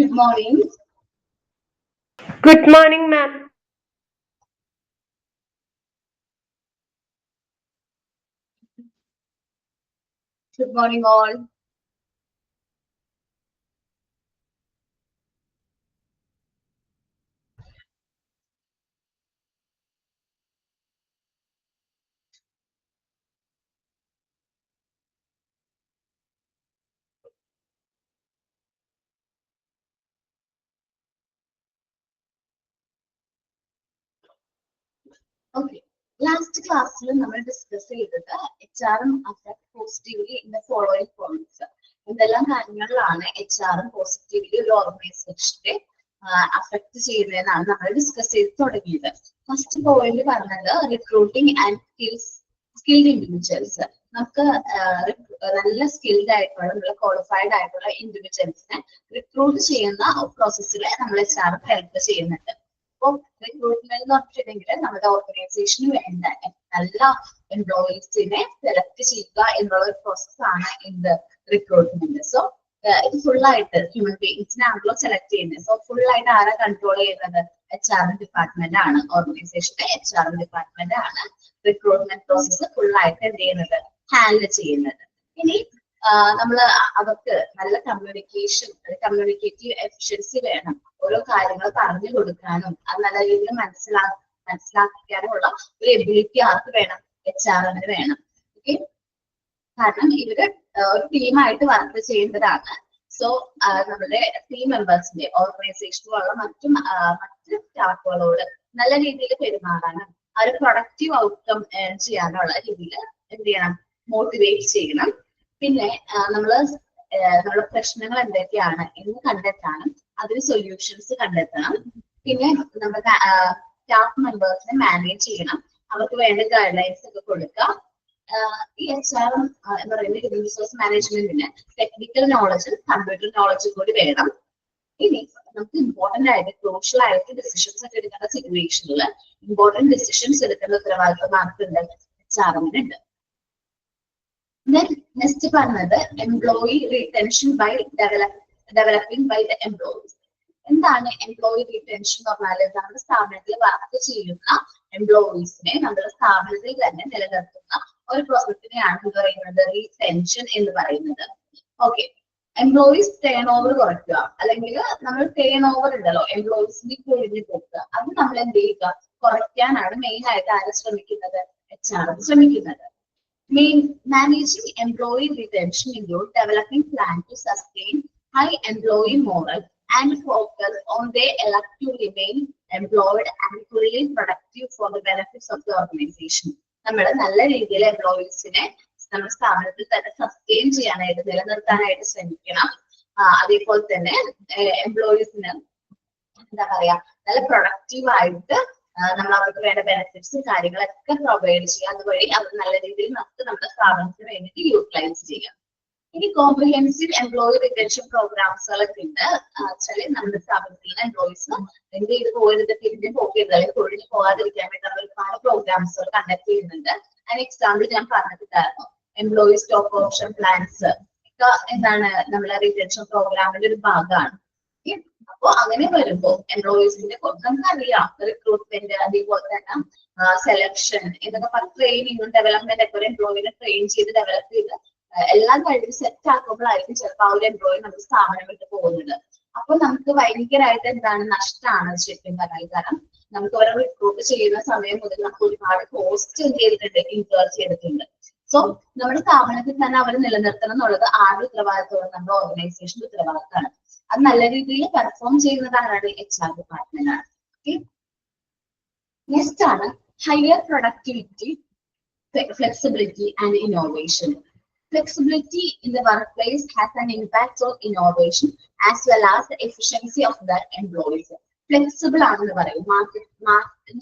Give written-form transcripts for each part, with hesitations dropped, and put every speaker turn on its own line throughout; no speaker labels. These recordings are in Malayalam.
Good morning.
Good morning, ma'am.
Good morning, all. Okay. Last class നമ്മൾ ഡിസ്കസ് ചെയ്തത് HR-ഉം affect positively in the following points. എന്തെല്ലാം കാര്യങ്ങളിലാണ് HR-ഉം പോസിറ്റീവ്ലി ഒരു ഓർഗനൈസേഷനെ അഫക്ട് ചെയ്യുന്നതെന്നാണ് നമ്മൾ ഡിസ്കസ് ചെയ്ത് തുടങ്ങിയത്. ഫസ്റ്റ് പോയിന്റ് പറഞ്ഞത് റിക്രൂട്ടിംഗ് ആൻഡ് സ്കിൽഡ് ഇൻഡിവിജ്വൽസ്. നമുക്ക് നല്ല സ്കിൽഡ് ആയിട്ടുള്ള നല്ല ക്വാളിഫൈഡ് ആയിട്ടുള്ള ഇൻഡിവിജ്വൽസിനെ റിക്രൂട്ട് ചെയ്യുന്ന പ്രോസസ്സിൽ നമ്മൾ HR ഹെൽപ്പ് ചെയ്യുന്നുണ്ട്. അപ്പോൾ റിക്രൂട്ട്മെന്റ് എന്ന് പറഞ്ഞിട്ടുണ്ടെങ്കിൽ നമ്മുടെ ഓർഗനൈസേഷന് വേണ്ട നല്ല എംപ്ലോയീസിനെ സെലക്ട് ചെയ്യുക എന്നുള്ള ഒരു പ്രോസസ്സാണ് എന്ത് റിക്രൂട്ട്മെന്റ്. സോ ഇത് ഫുൾ ആയിട്ട് ഹ്യൂമൻ ബീങ്സിനാണല്ലോ സെലക്ട് ചെയ്യുന്നത്. സോ ഫുൾ ആയിട്ട് ആരാ കൺട്രോൾ ചെയ്യുന്നത്? HR ഡിപ്പാർട്ട്മെന്റ് ആണ്. ഓർഗനൈസേഷന്റെ HR ഡിപ്പാർട്ട്മെന്റ് ആണ് റിക്രൂട്ട്മെന്റ് പ്രോസസ്സ് ഫുൾ ആയിട്ട് എന്ത് ചെയ്യുന്നത്? ഹാൻഡിൽ ചെയ്യുന്നത്. ഇനി നമ്മൾ അവർക്ക് നല്ല കമ്മ്യൂണിക്കേറ്റീവ് എഫിഷ്യൻസി വേണം. ഓരോ കാര്യങ്ങൾ പറഞ്ഞു കൊടുക്കാനും അത് നല്ല രീതിയിൽ മനസ്സിലാക്കാനുമുള്ള ഒരു എബിലിറ്റി ആർക്ക് വേണം? HR-ന് വേണം. ഓക്കെ, കാരണം ഇവര് ഒരു ടീമായിട്ട് വർക്ക് ചെയ്യേണ്ടതാണ്. സോ നമ്മുടെ ടീം മെമ്പേഴ്സിന്റെ ഓർഗനൈസേഷനിലുള്ള മറ്റു സ്റ്റാഫുകളോട് നല്ല രീതിയിൽ പെരുമാറാനും ആ ഒരു പ്രൊഡക്റ്റീവ് ഔട്ട്കം ചെയ്യാനുള്ള രീതിയിൽ എന്ത് ചെയ്യണം? മോട്ടിവേറ്റ് ചെയ്യണം. പിന്നെ നമ്മുടെ പ്രശ്നങ്ങൾ എന്തൊക്കെയാണ് എന്ന് കണ്ടെത്താനും അതിന് സൊല്യൂഷൻസ് കണ്ടെത്തണം. പിന്നെ നമ്മുടെ സ്റ്റാഫ് മെമ്പേഴ്സിനെ മാനേജ് ചെയ്യണം. അവർക്ക് വേണ്ട ഗൈഡ് ലൈൻസ് ഒക്കെ കൊടുക്കുക. ഈ HR എന്ന് പറയുന്നത് ഹ്യൂമൻ റിസോഴ്സ് മാനേജ്മെന്റിന് ടെക്നിക്കൽ നോളജും കമ്പ്യൂട്ടർ നോളജും കൂടി വേണം. ഇനി നമുക്ക് ഇമ്പോർട്ടന്റ് ആയിട്ട് ക്രൂഷ്യൽ ആയിട്ട് ഡിസിഷൻസ് ഒക്കെ എടുക്കേണ്ട സിറ്റുവേഷനിൽ ഇമ്പോർട്ടന്റ് ഡിസിഷൻസ് എടുക്കേണ്ട ഉത്തരവാദിത്വം ആർക്കുണ്ട്? HR-ന് ഉണ്ട്. നെക്സ്റ്റ് പറഞ്ഞത് employee retention by developing by the employees. എന്താണ് എംപ്ലോയി റിട്ടൻഷൻ എന്ന് പറഞ്ഞാൽ? നമ്മുടെ സ്ഥാപനത്തിൽ വർക്ക് ചെയ്യുന്ന എംപ്ലോയീസിനെ നമ്മുടെ സ്ഥാപനത്തിൽ തന്നെ നിലനിർത്തുന്ന ഒരു പ്രോസസ്സിനെയാണ് എന്ന് പറയുന്നത് റീടെൻഷൻ എന്ന് പറയുന്നത്. ഓക്കെ, എംപ്ലോയീസ് ടേൺ ഓവർ കുറയ്ക്കുക, അല്ലെങ്കിൽ നമ്മൾ ടേൺ ഓവർ ഉണ്ടല്ലോ എംപ്ലോയീസിന്റെ കൊഴിഞ്ഞു പോക്കുക, അത് നമ്മൾ എന്ത് ചെയ്യുക? കുറയ്ക്കാനാണ് മെയിൻ ആയിട്ട് ആര് ശ്രമിക്കുന്നത്? HR ശ്രമിക്കുന്നത്. Managing employee retention include developing plan to sustain high employee morale and focus on they elect to remain employed and fully productive for the benefits of the organization. നമ്മൾ നല്ല രീതിയിൽ എംപ്ലോയീസിനെ നമ്മുടെ സ്ഥാപനത്തിൽ തന്നെ സസ്റ്റെയിൻ ചെയ്യാനായിട്ട് നിലനിർത്താനായിട്ട് ശ്രമിക്കണം. അതേപോലെ തന്നെ എംപ്ലോയീസിന് എന്താ പറയാ, നല്ല പ്രൊഡക്റ്റീവ് ആയിട്ട് നമ്മൾ അവർക്ക് വേണ്ട ബെനിഫിറ്റ്സ് കാര്യങ്ങളൊക്കെ പ്രൊവൈഡ് ചെയ്യുക. അതുവഴി അവർ നല്ല രീതിയിൽ നമുക്ക് നമ്മുടെ സ്ഥാപനത്തിന് വേണ്ടിയിട്ട് യൂട്ടിലൈസ് ചെയ്യാം. ഇനി കോംപ്രിഹെൻസീവ് എംപ്ലോയി റിട്ടൻഷൻ പ്രോഗ്രാംസുകളൊക്കെ ഉണ്ട്. വെച്ചാൽ നമ്മുടെ സ്ഥാപനത്തിൽ നിന്ന് എംപ്ലോയീസ് എന്ത് ചെയ്ത് പോയത് തിരിഞ്ഞ് പോകരുത് അല്ലെങ്കിൽ തൊഴിലിന് പോകാതിരിക്കാൻ വേണ്ടി നമ്മൾ ഒരുപാട് പ്രോഗ്രാംസുകൾ കണ്ടക്ട് ചെയ്യുന്നുണ്ട്. അതിന് എക്സാമ്പിൾ ഞാൻ പറഞ്ഞിട്ടുണ്ടായിരുന്നു. എംപ്ലോയി സ്റ്റോക്ക് ഓപ്ഷൻ പ്ലാൻസ് ഒക്കെ എന്താണ് നമ്മളെ റിട്ടൻഷൻ പ്രോഗ്രാമിന്റെ ഒരു ഭാഗമാണ്. അപ്പൊ അങ്ങനെ വരുമ്പോ എംപ്ലോയീസിന്റെ നമുക്കറിയാം റിക്രൂട്ട്മെന്റ്, അതേപോലെ തന്നെ സെലക്ഷൻ, ഇതൊക്കെ ട്രെയിനിങ്ങും ഡെവലപ്മെന്റ് ഒക്കെ ഒരു എംപ്ലോയിനെ ട്രെയിൻ ചെയ്ത് ഡെവലപ്പ് ചെയ്ത് എല്ലാം കഴിഞ്ഞ് സെറ്റ് ആക്കുമ്പോഴായിരിക്കും ചിലപ്പോൾ ആ ഒരു എംപ്ലോയി നമ്മുടെ സ്ഥാപനം വിട്ട് പോകുന്നത്. അപ്പൊ നമുക്ക് ഭയങ്കരമായിട്ട് എന്താണ് നഷ്ടമാണ് ശരിക്കും പറഞ്ഞാൽ. കാരണം നമുക്ക് അവരെ റിക്രൂട്ട് ചെയ്യുന്ന സമയം മുതൽ നമുക്ക് ഒരുപാട് കോസ്റ്റ് എന്ത് ചെയ്തിട്ടുണ്ട്? ഇൻകർ ചെയ്തിട്ടുണ്ട്. സോ നമ്മുടെ സ്ഥാപനത്തിൽ തന്നെ അവർ നിലനിർത്തണം എന്നുള്ളത് ആരുടെ ഉത്തരവാദിത്തമാണ്? നമ്മുടെ ഓർഗനൈസേഷന്റെ ഉത്തരവാദിത്തമാണ്. അത് നല്ല രീതിയിൽ പെർഫോം ചെയ്യുന്നതാണ് HR ഡിപ്പാർട്ട്മെന്റ് ആണ്. ഓക്കെ, നെക്സ്റ്റ് ആണ് higher productivity, flexibility and innovation. Flexibility in the workplace has an impact on innovation as well as the efficiency of the employees. Flexible ആണെന്ന് പറയും.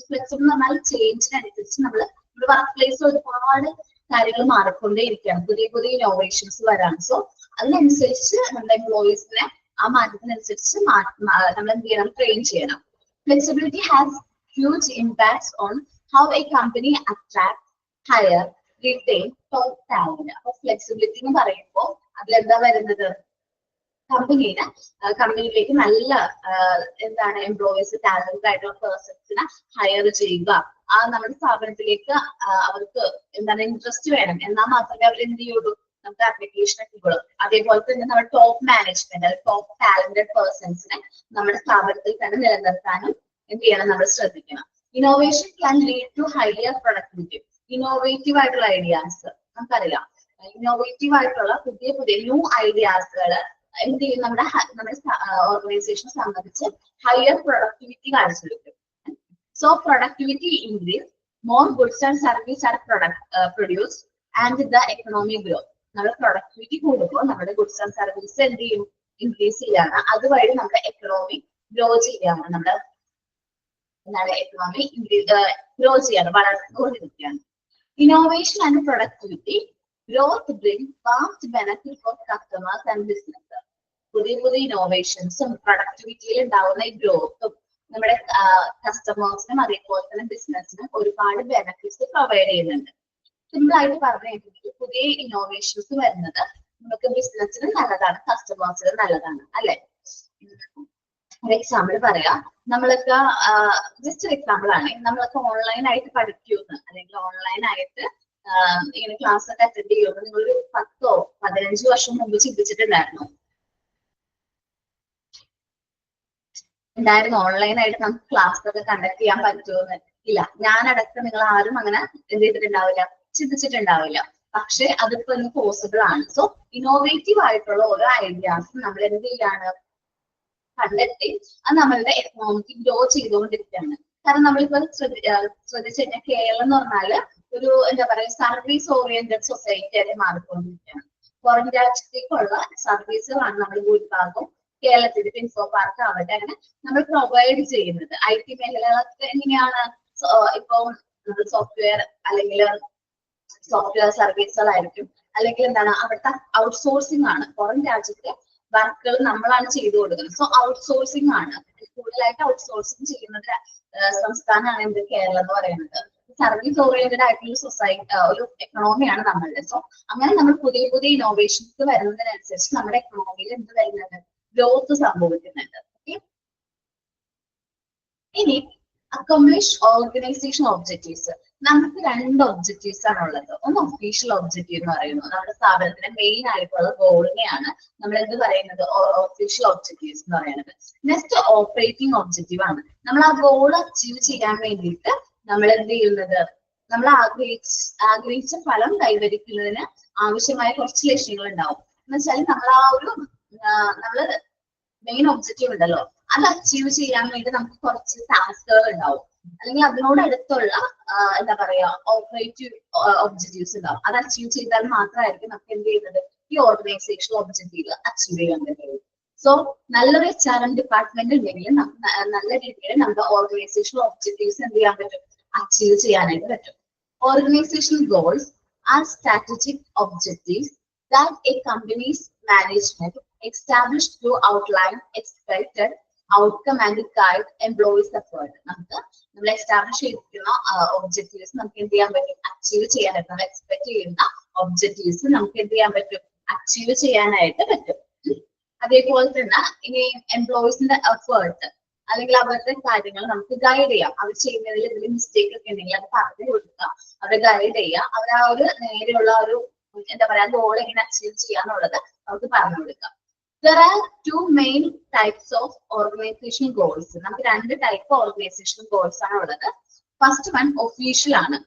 ഫ്ലെക്സിബിൾ എന്ന് പറഞ്ഞാൽ ചേഞ്ചിനനുസരിച്ച് നമ്മുടെ വർക്ക് പ്ലേസ് ഒരുപാട് കാര്യങ്ങൾ മാറിക്കൊണ്ടേയിരിക്കുകയാണ്. പുതിയ പുതിയ ഇന്നോവേഷൻസ് വരാണ്. സോ അതിനനുസരിച്ച് നമ്മുടെ എംപ്ലോയീസിനെ ആ മാറ്റത്തിനനുസരിച്ച് നമ്മൾ എന്ത് ചെയ്യണം? ട്രെയിൻ ചെയ്യണം. Flexibility has huge impacts on how a company attracts, hire, retain top talent. അപ്പൊ ഫ്ലെക്സിബിലിറ്റി എന്ന് പറയുമ്പോൾ അതിലെന്താ വരുന്നത്? കമ്പനിയിലേക്ക് നല്ല എന്താണ് എംപ്ലോയീസ്, ടാലന്റ് ആയിട്ടുള്ള പേഴ്സൺസിനെ ഹയർ ചെയ്യുക. ആ നമ്മുടെ സ്ഥാപനത്തിലേക്ക് അവർക്ക് എന്താണ് ഇൻട്രസ്റ്റ് വേണം, എന്നാൽ മാത്രമേ അവർ എന്ത് ചെയ്യുള്ളൂ, നമുക്ക് ആപ്ലിക്കേഷൻ എത്തിക്കുള്ളൂ. അതേപോലെ തന്നെ നമ്മുടെ ടോപ്പ് മാനേജ്മെന്റ്, ടോപ്പ് ടാലന്റഡ് പേഴ്സൺസിനെ നമ്മുടെ സ്ഥാപനത്തിൽ തന്നെ നിലനിർത്താനും എന്ത് ചെയ്യണം, നമ്മൾ ശ്രദ്ധിക്കണം. Innovation can lead to higher productivity. Innovative ആയിട്ടുള്ള ഐഡിയാസ് നമുക്കറിയാം, ഇന്നോവേറ്റീവ് ആയിട്ടുള്ള പുതിയ ന്യൂ ഐഡിയാസുകൾ എന്ത് ചെയ്യും, നമ്മുടെ ഓർഗനൈസേഷനെ സംബന്ധിച്ച് ഹയർ പ്രൊഡക്ടിവിറ്റി കാണിച്ചെടുക്കും. So productivity increase, more goods and service are produce and the economy grow. നമ്മുടെ പ്രൊഡക്ടിവിറ്റി കൂടുമ്പോൾ നമ്മുടെ ഗുഡ്സ് ആൻഡ് സർവീസ് എന്ത് ചെയ്യും, ഇൻക്രീസ് ചെയ്യാണ്. അതുവഴി നമ്മുടെ എക്കണോമി ഗ്രോ ചെയ്യാണ്, നമ്മുടെ എന്താണ് എക്കണോമി ഗ്രോ ചെയ്യാണ്, വളർന്നുകൊണ്ടിരിക്കുകയാണ്. Innovation and productivity growth bring vast benefit for customers and business. പുതിയ ഇന്നോവേഷൻസും പ്രൊഡക്ടിവിറ്റിയിൽ ഉണ്ടാവുന്ന ഈ ഗ്രോത്തും നമ്മുടെ കസ്റ്റമേഴ്സിനും അതേപോലെ തന്നെ ബിസിനസിനും ഒരുപാട് ബെനഫിറ്റ്സ് പ്രൊവൈഡ് ചെയ്യുന്നുണ്ട്. സിമ്പിൾ ആയിട്ട് പറഞ്ഞു കഴിഞ്ഞിട്ടുണ്ടെങ്കിൽ പുതിയ ഇന്നോവേഷൻസ് വരുന്നത് നമുക്ക് ബിസിനസിനും നല്ലതാണ്, കസ്റ്റമേഴ്സിനും നല്ലതാണ്, അല്ലെ? ഒരു എക്സാമ്പിൾ പറയാം. നമ്മളൊക്കെ ജസ്റ്റ് ഒരു എക്സാമ്പിൾ ആണ്, നമ്മളൊക്കെ ഓൺലൈൻ ആയിട്ട് പഠിക്കുമെന്ന് അല്ലെങ്കിൽ ഓൺലൈൻ ആയിട്ട് ഇങ്ങനെ ക്ലാസ് ഒക്കെ അറ്റൻഡ് ചെയ്യുമെന്ന് നിങ്ങളൊരു 10-15 വർഷം മുമ്പ് ചിന്തിച്ചിട്ടുണ്ടായിരുന്നു? ഓൺലൈൻ ആയിട്ട് നമുക്ക് ക്ലാസ് ഒക്കെ കണ്ടക്ട് ചെയ്യാൻ പറ്റുമെന്ന്? ഇല്ല. ഞാനടക്കം നിങ്ങൾ ആരും അങ്ങനെ എന്ത് ചെയ്തിട്ടുണ്ടാവില്ല, ചിന്തിച്ചിട്ടുണ്ടാവില്ല. പക്ഷെ അതിപ്പോ ഇന്ന് പോസിബിൾ ആണ്. സോ ഇന്നോവേറ്റീവ് ആയിട്ടുള്ള ഓരോ ഐഡിയാസും നമ്മൾ എന്ത് ചെയ്യാണ്, കണ്ടെത്തി അത് നമ്മളുടെ എക്കണോമിക്ക് ഗ്രോ ചെയ്തുകൊണ്ടിരിക്കുകയാണ്. കാരണം നമ്മളിപ്പോ ശ്രദ്ധിച്ചു കഴിഞ്ഞാൽ കേരളം എന്ന് പറഞ്ഞാല് ഒരു എന്താ പറയുക സർവീസ് ഓറിയന്റഡ് സൊസൈറ്റി ആയിട്ട് മാറിക്കൊണ്ടിരിക്കുകയാണ്. പുറം രാജ്യത്തേക്കുള്ള സർവീസുകളാണ് നമ്മൾ ഭൂരിഭാഗവും കേരളത്തിൽ ഇൻഫോ പാർക്ക് ആവട്ടെ അങ്ങനെ നമ്മൾ പ്രൊവൈഡ് ചെയ്യുന്നത്. IT മേഖലകളൊക്കെ എങ്ങനെയാണ്, ഇപ്പൊ സോഫ്റ്റ്വെയർ അല്ലെങ്കിൽ സോഫ്റ്റ്വെയർ സർവീസുകളായിരിക്കും, അല്ലെങ്കിൽ എന്താണ് അവിടുത്തെ ഔട്ട്സോഴ്സിംഗ് ആണ്. പുറം രാജ്യത്തെ വർക്കുകൾ നമ്മളാണ് ചെയ്തു കൊടുക്കുന്നത്. സോ ഔട്ട്സോഴ്സിംഗ് ആണ് കൂടുതലായിട്ട് ഔട്ട്സോഴ്സിംഗ് ചെയ്യുന്നത് സംസ്ഥാനമാണ് എന്ത്, കേരളം എന്ന് പറയുന്നത്. സർവീസ് ഓറിയന്റഡ് ആയിട്ടുള്ള സൊസൈറ്റി ഒരു എക്കണോമിയാണ് നമ്മളുടെ. സോ അങ്ങനെ നമ്മൾ പുതിയ ഇന്നോവേഷൻസ് വരുന്നതിനനുസരിച്ച് നമ്മുടെ എക്കണോമിയിൽ എന്ത് വരുന്നുണ്ട്, ഗ്രോത്ത് സംഭവിക്കുന്നുണ്ട്. ഇനി അക്കംപ്ലിഷ് ഓർഗനൈസേഷൻ ഒബ്ജക്റ്റീവ്സ്. നമുക്ക് 2 ഒബ്ജക്റ്റീവ്സ് ആണ് ഉള്ളത്. ഒന്ന് ഒഫീഷ്യൽ ഒബ്ജക്റ്റീവ് എന്ന് പറയുന്നത് നമ്മുടെ സ്ഥാപനത്തിന്റെ മെയിൻ ആയിട്ടുള്ള ഗോളിനെയാണ് നമ്മൾ എന്ത് പറയുന്നത്, ഒഫീഷ്യൽ ഒബ്ജക്റ്റീവ്സ് എന്ന് പറയുന്നത്. നെക്സ്റ്റ് ഓപ്പറേറ്റിംഗ് ഒബ്ജക്റ്റീവ് ആണ്. നമ്മൾ ആ ഗോൾ അച്ചീവ് ചെയ്യാൻ വേണ്ടിയിട്ട് നമ്മൾ എന്ത് ചെയ്യുന്നത്, നമ്മൾ ആഗ്രഹിച്ച ഫലം കൈവരിക്കുന്നതിന് ആവശ്യമായ കുറച്ച് ലക്ഷ്യങ്ങൾ ഉണ്ടാവും. എന്ന് വെച്ചാൽ നമ്മൾ ആ ഒരു നമ്മള് മെയിൻ ഒബ്ജക്റ്റീവ് ഉണ്ടല്ലോ അത് അച്ചീവ് ചെയ്യാൻ വേണ്ടി നമുക്ക് കുറച്ച് ടാസ്കുകൾ ഉണ്ടാവും, അല്ലെങ്കിൽ അതിനോട് അടുത്തുള്ള എന്താ പറയാ ഓപ്പറേറ്റീവ് ഒബ്ജക്റ്റീവ്സ് ഉണ്ടാവും. അത് അച്ചീവ് ചെയ്താൽ മാത്രമായിരിക്കും നമുക്ക് എന്ത് ചെയ്യുന്നത്, ഈ ഓർഗനൈസേഷൻ ഒബ്ജക്റ്റീവ് അച്ചീവ് ചെയ്യാൻ കഴിയും. സോ നല്ലൊരു HRM ഡിപ്പാർട്ട്മെന്റ് ഉണ്ടെങ്കിൽ നല്ല രീതിയിൽ നമ്മുടെ ഓർഗനൈസേഷൻ ഒബ്ജക്റ്റീവ്സ് എന്ത് ചെയ്യാൻ പറ്റും, അച്ചീവ് ചെയ്യാനായിട്ട് പറ്റും. Organisation goals R strategic objectives that a company's management established to outline expected outcome and guide employees' effort. നമ്മൾ എസ്റ്റാബ്ലിഷ് ചെയ്തിരിക്കുന്ന ഒബ്ജക്റ്റീവ്സ് നമുക്ക് എന്ത് ചെയ്യാൻ പറ്റും, അച്ചീവ് ചെയ്യാനായിട്ട് നമ്മൾ എക്സ്പെക്ട് ചെയ്യുന്ന ഒബ്ജക്റ്റീവ്സ് നമുക്ക് എന്ത് ചെയ്യാൻ പറ്റും, അച്ചീവ് ചെയ്യാനായിട്ട് പറ്റും. അതേപോലെ തന്നെ ഇനി എംപ്ലോയീസിന്റെ എഫേർട്ട് അല്ലെങ്കിൽ അവരുടെ കാര്യങ്ങൾ നമുക്ക് ഗൈഡ് ചെയ്യാം. അവർ ചെയ്യുന്നതിൽ എന്തെങ്കിലും മിസ്റ്റേക്ക് ഒക്കെ ഉണ്ടെങ്കിൽ അത് പറഞ്ഞു കൊടുക്കാം, അവരെ ഗൈഡ് ചെയ്യാം. അവർ ആ ഒരു നേരെയുള്ള ഒരു എന്താ പറയാ ഗോൾ എങ്ങനെ അച്ചീവ് ചെയ്യാന്നുള്ളത് നമുക്ക് പറഞ്ഞു കൊടുക്കാം. There are 2 main types of organization goals. നമുക്ക് 2 ടൈപ്പ് ഓർഗനൈസേഷൻ ഗോൾസ് ആണ് ഉള്ളത്. ഫസ്റ്റ് വൺ ഒഫീഷ്യൽ ആണ്,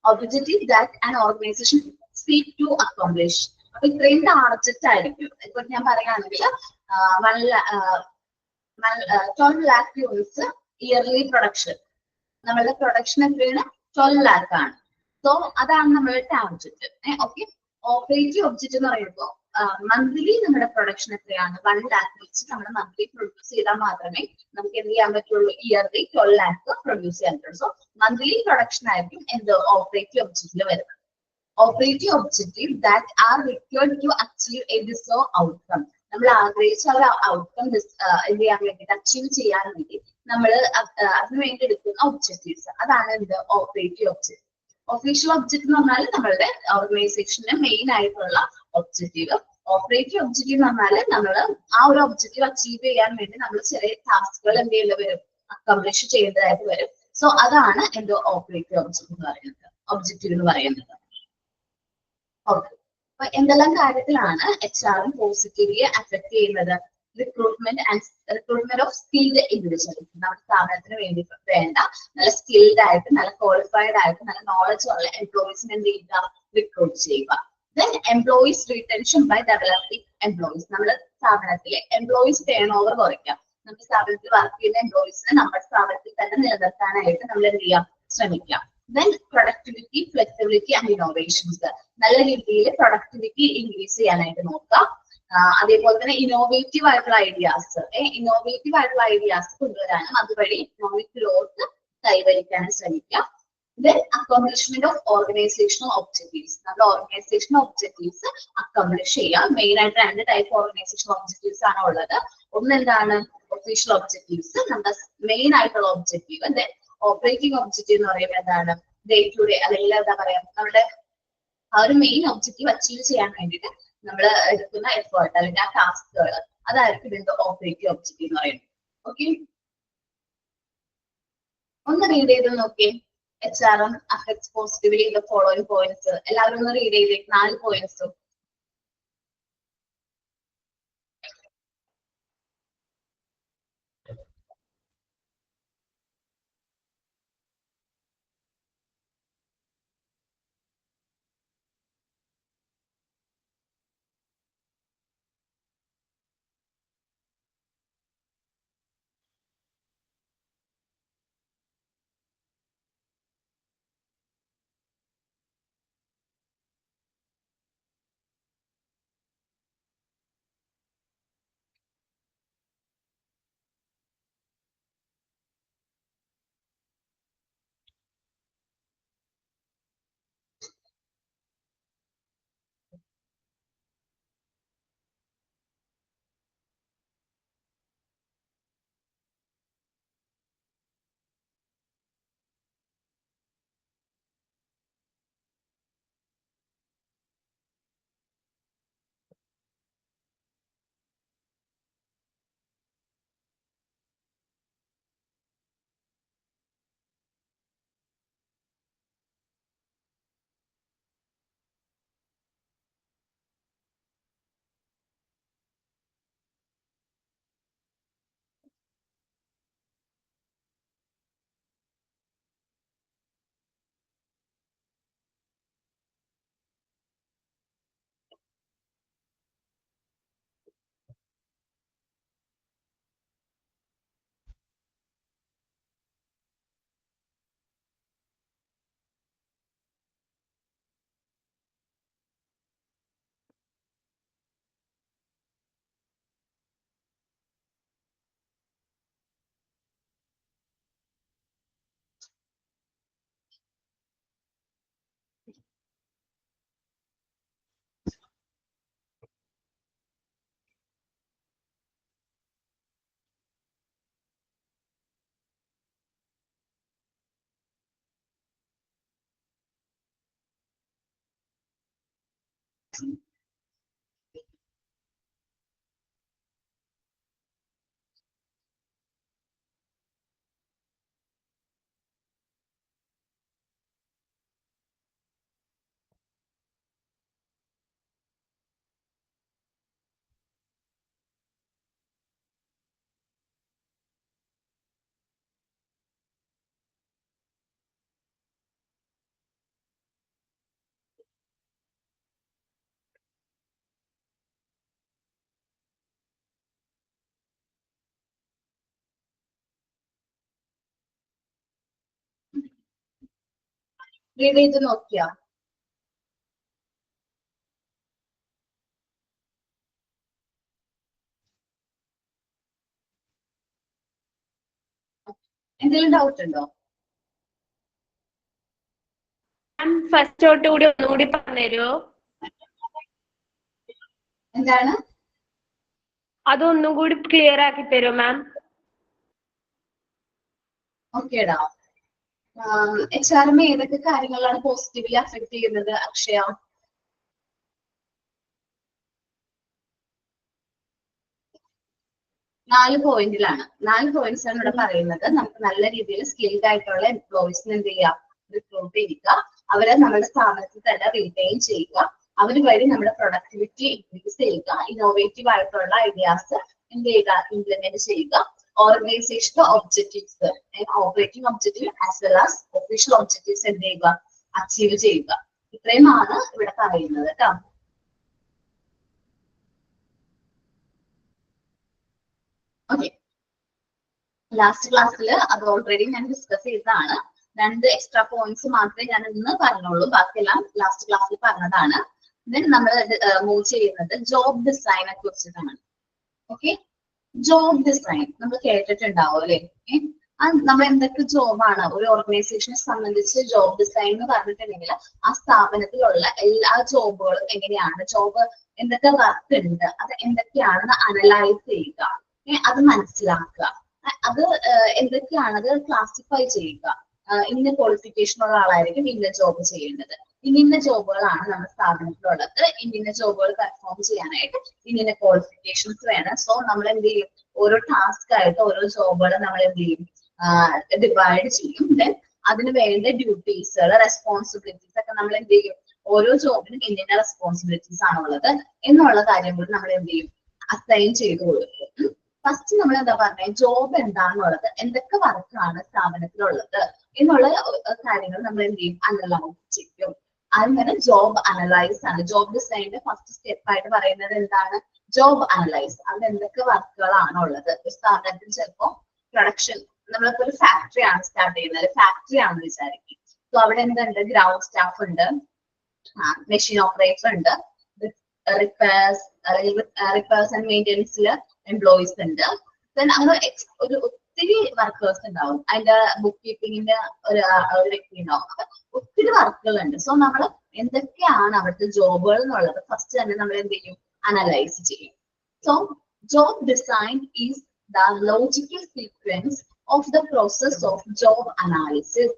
objective that an organisation seek to accomplish. അപ്പൊ ഇത്രയും ടാർജറ്റ് ആയിരിക്കും. ഇപ്പൊ ഞാൻ പറയുകയാണെങ്കിൽ 12 lakh യൂണിറ്റ്സ് ഇയർലി പ്രൊഡക്ഷൻ, നമ്മളുടെ പ്രൊഡക്ഷൻ എത്രയാണ് 12 lakh ആണ്. സോ അതാണ് നമ്മുടെ ടാർജറ്റ്. ഓക്കെ. ഓപ്പറേറ്റീവ് ഒബ്ജക്റ്റ് എന്ന് പറയുമ്പോൾ മന്ത്ലി നമ്മുടെ പ്രൊഡക്ഷൻ എത്രയാണ്, 1 lakh വെച്ച് നമ്മൾ മന്ത്ലി പ്രൊഡ്യൂസ് ചെയ്താൽ മാത്രമേ നമുക്ക് എന്ത് ചെയ്യാൻ പറ്റുള്ളൂ, ഇയർലി 12 lakh പ്രൊഡ്യൂസ് ചെയ്യാൻ പറ്റുള്ളൂ. സോ മന്ത്ലി പ്രൊഡക്ഷൻ ആയിരിക്കും എന്ത് ഓപ്പറേറ്റീവ് ഒബ്ജക്റ്റിൽ വരുന്നത്. Operative objective that are required to achieve a deserve outcome. നമ്മൾ ആഗ്രഹിച്ച ഒരു ഔട്ട്കം എന്ത് ചെയ്യാൻ വേണ്ടിയിട്ട് അച്ചീവ് ചെയ്യാൻ വേണ്ടി നമ്മൾ അതിനു വേണ്ടി എടുക്കുന്ന ഒബ്ജക്റ്റീവ്സ്, അതാണ് എന്ത് ഓപ്പറേറ്റീവ് ഒബ്ജക്റ്റീവ്. ഒഫീഷ്യൽ ഒബ്ജക്റ്റ് എന്ന് പറഞ്ഞാൽ നമ്മളുടെ ഓർഗനൈസേഷന്റെ മെയിൻ ആയിട്ടുള്ള ഒബ്ജക്റ്റീവ്. ഓപ്പറേറ്റീവ് ഒബ്ജക്റ്റീവ് എന്ന് പറഞ്ഞാൽ നമ്മൾ ആ ഒരു ഒബ്ജക്റ്റീവ് അച്ചീവ് ചെയ്യാൻ വേണ്ടി നമ്മൾ ചെറിയ ടാസ്കുകൾ എന്ത് ചെയ്യേണ്ടി വരും, അക്കംപ്ലിഷ് ചെയ്യേണ്ടതായിട്ട് വരും. സോ അതാണ് എന്റെ ഓപ്പറേറ്റീവ് ഒബ്ജക്റ്റീവ് എന്ന് പറയുന്നത്. ഓക്കെ, അപ്പൊ എന്തെല്ലാം കാര്യത്തിലാണ് HR പോസിറ്റീവ്ലി അഫക്ട് ചെയ്യുന്നത്? Recruitment of skilled individuals. നമ്മുടെ സ്ഥാപനത്തിന് വേണ്ടി വേണ്ട നല്ല സ്കിൽഡ് ആയിട്ട്, നല്ല ക്വാളിഫൈഡ് ആയിട്ട്, നല്ല നോളജ് ഉള്ള എംപ്ലോയീസിനെ എന്ത് ചെയ്യുക, റിക്രൂട്ട് ചെയ്യുക. Then employees retention by developing employees. നമ്മുടെ സ്ഥാപനത്തിലെ എംപ്ലോയീസ് ടേൺ ഓവർ കുറയ്ക്കാം. നമ്മുടെ സ്ഥാപനത്തിൽ വർക്ക് ചെയ്യുന്ന എംപ്ലോയീസിനെ നമ്മുടെ സ്ഥാപനത്തിൽ തന്നെ നിലനിർത്താനായിട്ട് നമ്മൾ എന്ത് ചെയ്യാം, ശ്രമിക്കാം. Then productivity, flexibility and innovations. നല്ല രീതിയിൽ പ്രൊഡക്ടിവിറ്റി ഇൻക്രീസ് ചെയ്യാനായിട്ട് നോക്കാം. അതേപോലെ തന്നെ ഇന്നോവേറ്റീവ് ആയിട്ടുള്ള ഐഡിയാസ് കൊണ്ടുവരാനും അതുവഴി ഇക്കണോമിക് ഗ്രോത്ത് കൈവരിക്കാനും ശ്രമിക്കാം. Then accomplishment of organizational objectives. നമ്മുടെ ഓർഗനൈസേഷണൽ ഒബ്ജക്റ്റീവ്സ് അക്കംപ്ലിഷ് ചെയ്യാം. മെയിൻ ആയിട്ട് 2 ടൈപ്പ് ഓർഗനൈസേഷണൽ ഒബ്ജക്റ്റീവ്സ് ആണ് ഉള്ളത്. ഒന്ന് എന്താണ്, ഒഫീഷ്യൽ ഒബ്ജക്റ്റീവ്സ്, നമ്മുടെ മെയിൻ ആയിട്ടുള്ള ഒബ്ജക്റ്റീവ്. ദെൻ ഓപ്പറേറ്റിംഗ് ഒബ്ജക്റ്റീവ് എന്ന് പറയുമ്പോൾ എന്താണ്, ഡേ ടു ഡേ അല്ലെങ്കിൽ എന്താ പറയാ, നമ്മുടെ ആ ഒരു മെയിൻ ഒബ്ജക്റ്റീവ് അച്ചീവ് ചെയ്യാൻ വേണ്ടിയിട്ട് നമ്മൾ എടുക്കുന്ന എഫേർട്ട് അല്ലെങ്കിൽ ആ ടാസ്കുകൾ, അതായിരിക്കും ഇതിന്റെ ഓപ്പറേറ്റീവ് ഒബ്ജക്റ്റീവ് എന്ന് പറയുന്നത്. ഓക്കെ, ഒന്ന് റീഡ് ചെയ്ത് നോക്കിയേ. HRM affects positively the following points. എല്ലാവരും ഒന്ന് റീഡ് ചെയ്തേ 4 പോയിന്റ്സ്. റീഡ് ചെയ്ത് നോക്കിയാ? എന്തെങ്കിലും ഡൗട്ട് ഉണ്ടോ?
ഫസ്റ്റ് തൊട്ട് കൂടി ഒന്നുകൂടി പറഞ്ഞുതരുമോ?
എന്താണ്?
അതൊന്നും കൂടി ക്ലിയർ ആക്കി തരുമോ മാം?
ഓക്കേടാ. HRM ഏതൊക്കെ കാര്യങ്ങളാണ് പോസിറ്റീവ്ലി അഫക്ട് ചെയ്യുന്നത് അക്ഷയ? 4 പോയിന്റിലാണ്. 4 പോയിന്റ്സ് ആണ് ഇവിടെ പറയുന്നത്. നമുക്ക് നല്ല രീതിയിൽ സ്കിൽഡ് ആയിട്ടുള്ള എംപ്ലോയീസിന് എന്ത് ചെയ്യാം, റിക്രൂട്ട് ചെയ്യുക, അവരെ നമ്മുടെ സ്ഥാപനത്തിൽ തന്നെ റീറ്റെയിൻ ചെയ്യുക, അവർ വഴി നമ്മുടെ പ്രൊഡക്ടിവിറ്റി ഇൻക്രീസ് ചെയ്യുക, ഇന്നോവേറ്റീവ് ആയിട്ടുള്ള ഐഡിയാസ് എന്ത് ചെയ്യുക, ഇംപ്ലിമെന്റ് ചെയ്യുക, organisation objectives, operating objective as well as official objectives എന്ത് ചെയ്യുക, അച്ചീവ് ചെയ്യുക. ഇത്രയുമാണ് ഇവിടെ പറയുന്നത് കേട്ടോ. ഓക്കെ, ലാസ്റ്റ് ക്ലാസ്സിൽ അത് ഓൾറെഡി ഞാൻ ഡിസ്കസ് ചെയ്തതാണ്. 2 എക്സ്ട്രാ പോയിന്റ്സ് മാത്രമേ ഞാൻ ഇന്ന് പറഞ്ഞുള്ളൂ, ബാക്കിയെല്ലാം ലാസ്റ്റ് ക്ലാസ്സിൽ പറഞ്ഞതാണ്. ദെൻ നമ്മൾ മൂവ് ചെയ്യുന്നത് ജോബ് ഡിസൈനെ കുറിച്ചിട്ടാണ്. ഓക്കെ, ജോബ് ഡിസൈൻ നമ്മൾ കേട്ടിട്ടുണ്ടാവും അല്ലെ? നമ്മൾ എന്തൊക്കെ ജോബാണ് ഒരു ഓർഗനൈസേഷനെ സംബന്ധിച്ച് ജോബ് ഡിസൈൻ എന്ന് പറഞ്ഞിട്ടുണ്ടെങ്കിൽ ആ സ്ഥാപനത്തിലുള്ള എല്ലാ ജോബുകളും എങ്ങനെയാണ്, ജോബ് എന്തൊക്കെ വർക്ക് ഉണ്ട്, അത് എന്തൊക്കെയാണെന്ന് അനലൈസ് ചെയ്യുക, അത് മനസ്സിലാക്കുക, അത് എന്തൊക്കെയാണത് ക്ലാസിഫൈ ചെയ്യുക. ഇന്ന ക്വാളിഫിക്കേഷൻ ഉള്ള ആളായിരിക്കും ഇന്ന ജോബ് ചെയ്യേണ്ടത്, ഇന്ന ജോബുകളാണ് നമ്മുടെ സ്ഥാപനത്തിലുള്ളത്, ഇന്ന ജോബുകൾ പെർഫോം ചെയ്യാനായിട്ട് ഇന്ന ക്വാളിഫിക്കേഷൻസ് വേണം. സോ നമ്മൾ എന്ത് ചെയ്യും, ഓരോ ടാസ്ക് ആയിട്ട് ഓരോ ജോബുകൾ നമ്മൾ എന്ത് ചെയ്യും, ഡിവൈഡ് ചെയ്യും. ദെൻ അതിന് വേണ്ട ഡ്യൂട്ടീസുകൾ, റെസ്പോൺസിബിലിറ്റീസ് ഒക്കെ നമ്മൾ എന്ത് ചെയ്യും, ഓരോ ജോബിനും ഇന്ന റെസ്പോൺസിബിലിറ്റീസ് ആണുള്ളത് എന്നുള്ള കാര്യം കൂടി നമ്മൾ എന്ത് ചെയ്യും, അസൈൻ ചെയ്ത് കൊടുക്കും. ഫസ്റ്റ് നമ്മൾ എന്താ പറഞ്ഞത്, ജോബ് എന്താണെന്നുള്ളത്, എന്തൊക്കെ വർക്കാണ് സ്ഥാപനത്തിലുള്ളത് എന്നുള്ള കാര്യങ്ങൾ നമ്മൾ എന്ത് ചെയ്യും, അനലൈസ് ചെയ്യും. അങ്ങനെ ജോബ് അനലൈസ് ആണ്. ജോബ് ഡിസൈനിന്റെ ഫസ്റ്റ് സ്റ്റെപ്പ് ആയിട്ട് പറയുന്നത് എന്താണ്, ജോബ് അനലൈസ്. അത് എന്തൊക്കെ വർക്കുകളാണ് ഉള്ളത്. ഒരു സ്ഥാപനത്തിൽ ചിലപ്പോൾ പ്രൊഡക്ഷൻ, നമ്മളിപ്പോ ഒരു ഫാക്ടറി ആണ് സ്റ്റാർട്ട് ചെയ്യുന്നത്, ഫാക്ടറി ആണെന്ന് വിചാരിക്കും. സോ അവിടെ എന്തുണ്ട്, ഗ്രൗണ്ട് സ്റ്റാഫ് ഉണ്ട്, മെഷീൻ ഓപ്പറേറ്റർ ഉണ്ട്, റിപ്പയർസ് അല്ലെങ്കിൽ റിപ്പയർസ് ആൻഡ് മെയിൻ്റെനൻസിൽ എംപ്ലോയീസ് ഉണ്ട്. ദെൻ അങ്ങനെ ഒരു ഒത്തിരി വർക്കേഴ്സ് ഉണ്ടാവും. അതിന്റെ ബുക്ക് കീപ്പിങ്ങിന്റെ ഒരു വ്യക്തി ഉണ്ടാവും. അപ്പൊ ഒത്തിരി വർക്കുകൾ ഉണ്ട്. സോ നമ്മൾ എന്തൊക്കെയാണ് അവിടുത്തെ ജോബുകൾ എന്നുള്ളത് ഫസ്റ്റ് തന്നെ നമ്മൾ എന്ത് ചെയ്യും, അനലൈസ് ചെയ്യും. So job design is the logical sequence of the process of job analysis.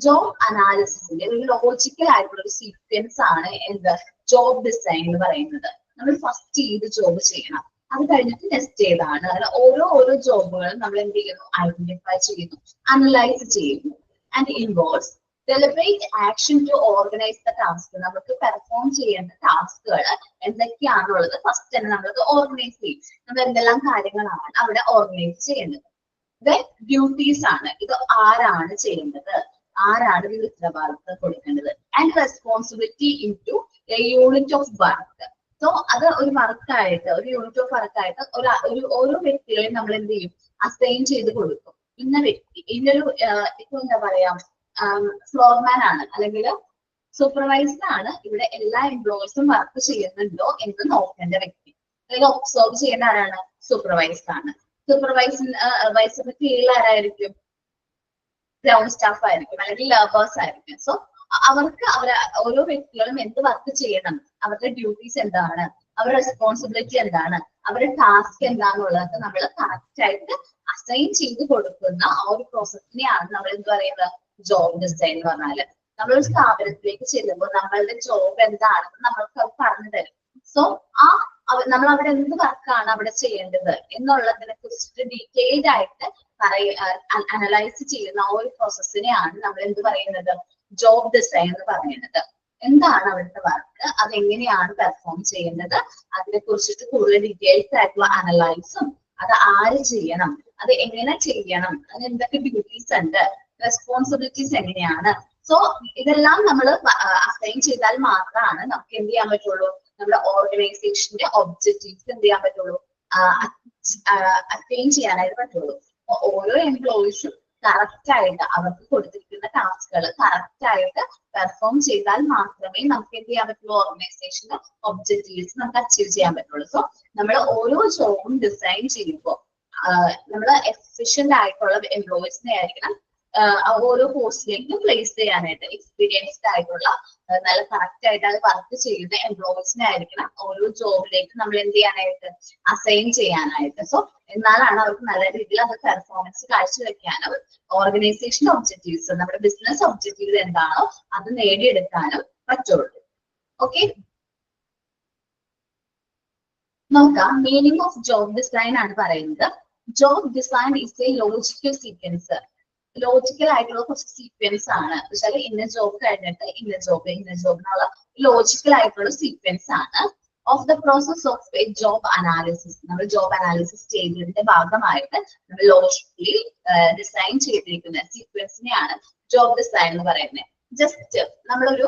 Job അനാലിസിസിന്റെ ഒരു ലോജിക്കൽ ആയിട്ടുള്ള ഒരു സീക്വൻസ് ആണ് എന്ത്, ജോബ് ഡിസൈൻ എന്ന് പറയുന്നത്. നമ്മൾ ഫസ്റ്റ് ചെയ്ത് ജോബ് ചെയ്യണം, അത് കഴിഞ്ഞിട്ട് നെക്സ്റ്റ് ചെയ്താണ്. അങ്ങനെ ഓരോ ജോബുകളും നമ്മൾ എന്ത് ചെയ്യുന്നു, ഐഡന്റിഫൈ ചെയ്യുന്നു, അനലൈസ് ചെയ്യുന്നു. And involves deliberate action to organise the task. നമുക്ക് പെർഫോം ചെയ്യേണ്ട ടാസ്കുകൾ എന്തൊക്കെയാണുള്ളത് ഫസ്റ്റ് തന്നെ നമ്മളത് ഓർഗനൈസ് ചെയ്യും. നമ്മൾ എന്തെല്ലാം കാര്യങ്ങളാണ് അവിടെ ഓർഗനൈസ് ചെയ്യേണ്ടത്. ഡ്യൂട്ടീസ് ആണ്, ഇത് ആരാണ് ചെയ്യേണ്ടത്, ആരാണ് ഇതിൽ ഉത്തരവാദിത്തം കൊടുക്കേണ്ടത്. And responsibility into a unit of work. So അത് ഒരു വർക്കായിട്ട്, ഒരു യൂണിറ്റ് ഓഫ് വർക്കായിട്ട് ഓരോ വ്യക്തികളെയും നമ്മൾ എന്ത് ചെയ്യും, അസൈൻ ചെയ്ത് കൊടുക്കും. ഇന്ന വ്യക്തി, ഇന്നൊരു ഇപ്പൊ എന്താ പറയാ, ഫ്ലോർമാൻ ആണ് അല്ലെങ്കിൽ സൂപ്പർവൈസർ ആണ്, ഇവിടെ എല്ലാ എംപ്ലോയീസും വർക്ക് ചെയ്യുന്നുണ്ടോ എന്ന് നോക്കേണ്ട വ്യക്തി, അല്ലെങ്കിൽ ഒബ്സർവ് ചെയ്യുന്ന ആരാണ്, സൂപ്പർവൈസർ ആണ്. സൂപ്പർവൈസറിന്റെ കീഴിൽ ആരായിരിക്കും, ഗ്രൗണ്ട് സ്റ്റാഫ് ആയിരിക്കും അല്ലെങ്കിൽ ലേബേഴ്സ് ആയിരിക്കും. സോ അവർക്ക് ഓരോ വ്യക്തികളും എന്ത് വർക്ക് ചെയ്യണം, അവരുടെ ഡ്യൂട്ടീസ് എന്താണ്, അവരുടെ റെസ്പോൺസിബിലിറ്റി എന്താണ്, അവരുടെ ടാസ്ക് എന്താണെന്നുള്ളത് നമ്മൾ കറക്റ്റ് ആയിട്ട് അസൈൻ ചെയ്ത് കൊടുക്കുന്ന ആ ഒരു പ്രോസസ്സിനെയാണ് നമ്മൾ എന്ത് പറയുന്നത്, ജോബ് ഡിസൈൻ എന്ന് പറഞ്ഞാല്. നമ്മളൊരു സ്ഥാപനത്തിലേക്ക് ചെല്ലുമ്പോൾ നമ്മളുടെ ജോബ് എന്താണെന്ന് നമ്മൾക്ക് അത് പറഞ്ഞു തരും. സോ നമ്മൾ അവിടെ എന്ത് വർക്കാണ് അവിടെ ചെയ്യേണ്ടത് എന്നുള്ളതിനെ കുറിച്ചിട്ട് ഡീറ്റെയിൽഡ് ആയിട്ട് അനലൈസ് ചെയ്യുന്ന ആ ഒരു പ്രോസസ്സിനെയാണ് നമ്മൾ എന്ത് പറയുന്നത്, ജോബ് ഡിസൈൻ എന്ന് പറയുന്നത്. എന്താണ് അവിടുത്തെ വർക്ക്, അതെങ്ങനെയാണ് പെർഫോം ചെയ്യുന്നത്, അതിനെ കുറിച്ചിട്ട് കൂടുതൽ ഡീറ്റെയിൽസ് ആയിട്ടുള്ള അനലൈസും, അത് ആര് ചെയ്യണം, അത് എങ്ങനെ ചെയ്യണം, അതിന് എന്തൊക്കെ ഡ്യൂട്ടീസ് ഉണ്ട്, റെസ്പോൺസിബിലിറ്റീസ് എങ്ങനെയാണ്. സോ ഇതെല്ലാം നമ്മൾ അസൈൻ ചെയ്താൽ മാത്രമാണ് നമുക്ക് എന്ത് ചെയ്യാൻ പറ്റുള്ളൂ, നമ്മുടെ ഓർഗനൈസേഷന്റെ ഒബ്ജക്റ്റീവ്സ് എന്ത് ചെയ്യാൻ പറ്റുള്ളൂ, അറ്റൈൻ ചെയ്യാനായിട്ട് പറ്റുള്ളൂ. ഓരോ എംപ്ലോയീസും കറക്റ്റ് ആയിട്ട് അവർക്ക് കൊടുത്തിരിക്കുന്ന ടാസ്കുകൾ കറക്റ്റ് ആയിട്ട് പെർഫോം ചെയ്താൽ മാത്രമേ നമുക്ക് എന്ത് ചെയ്യാൻ പറ്റുള്ളൂ, ഓർഗനൈസേഷന്റെ ഒബ്ജക്റ്റീവ്സ് നമുക്ക് അച്ചീവ് ചെയ്യാൻ പറ്റുള്ളൂ. സോ നമ്മൾ ഓരോ ജോബും ഡിസൈൻ ചെയ്യുമ്പോൾ നമ്മൾ എഫിഷ്യന്റ് ആയിട്ടുള്ള എംപ്ലോയീസിനെ ആയിരിക്കണം ഓരോ പോസ്റ്റിലേക്കും പ്ലേസ് ചെയ്യാനായിട്ട്. എക്സ്പീരിയൻസ്ഡ് ആയിട്ടുള്ള നല്ല കറക്റ്റ് ആയിട്ട് അത് വർക്ക് ചെയ്യുന്ന എംപ്ലോയീസിനെ ആയിരിക്കണം ഓരോ ജോബിലേക്ക് നമ്മൾ എന്ത് ചെയ്യാനായിട്ട്, അസൈൻ ചെയ്യാനായിട്ട്. സോ എന്നാലാണ് അവർക്ക് നല്ല രീതിയിൽ അത് പെർഫോമൻസ് കാഴ്ചവെക്കാനും ഓർഗനൈസേഷൻ ഒബ്ജക്റ്റീവ്സ്, നമ്മുടെ ബിസിനസ് ഒബ്ജക്റ്റീവ്സ് എന്താണോ അത് നേടിയെടുക്കാനും പറ്റുള്ളൂ. ഓക്കെ, നോക്കാം. മീനിങ് ഓഫ് ജോബ് ഡിസൈൻ ആണ് പറയുന്നത്. Job design is A logical sequence. Logical ആയിട്ടുള്ള കുറച്ച് സീക്വൻസ് ആണ്. പക്ഷേ ഇന്ന ജോബ് കഴിഞ്ഞിട്ട് ഇന്ന ജോബ് എന്നുള്ള ലോജിക്കൽ ആയിട്ടുള്ള സീക്വൻസ് ആണ്. Of the process of A job analysis, നമ്മൾ ജോബ് അനാലിസിസ് ചെയ്തതിന്റെ ഭാഗമായിട്ട് നമ്മൾ ലോജിക്കലി ഡിസൈൻ ചെയ്തിരിക്കുന്ന സീക്വൻസിനെയാണ് ജോബ് ഡിസൈൻ എന്ന് പറയുന്നത്. ജസ്റ്റ് നമ്മളൊരു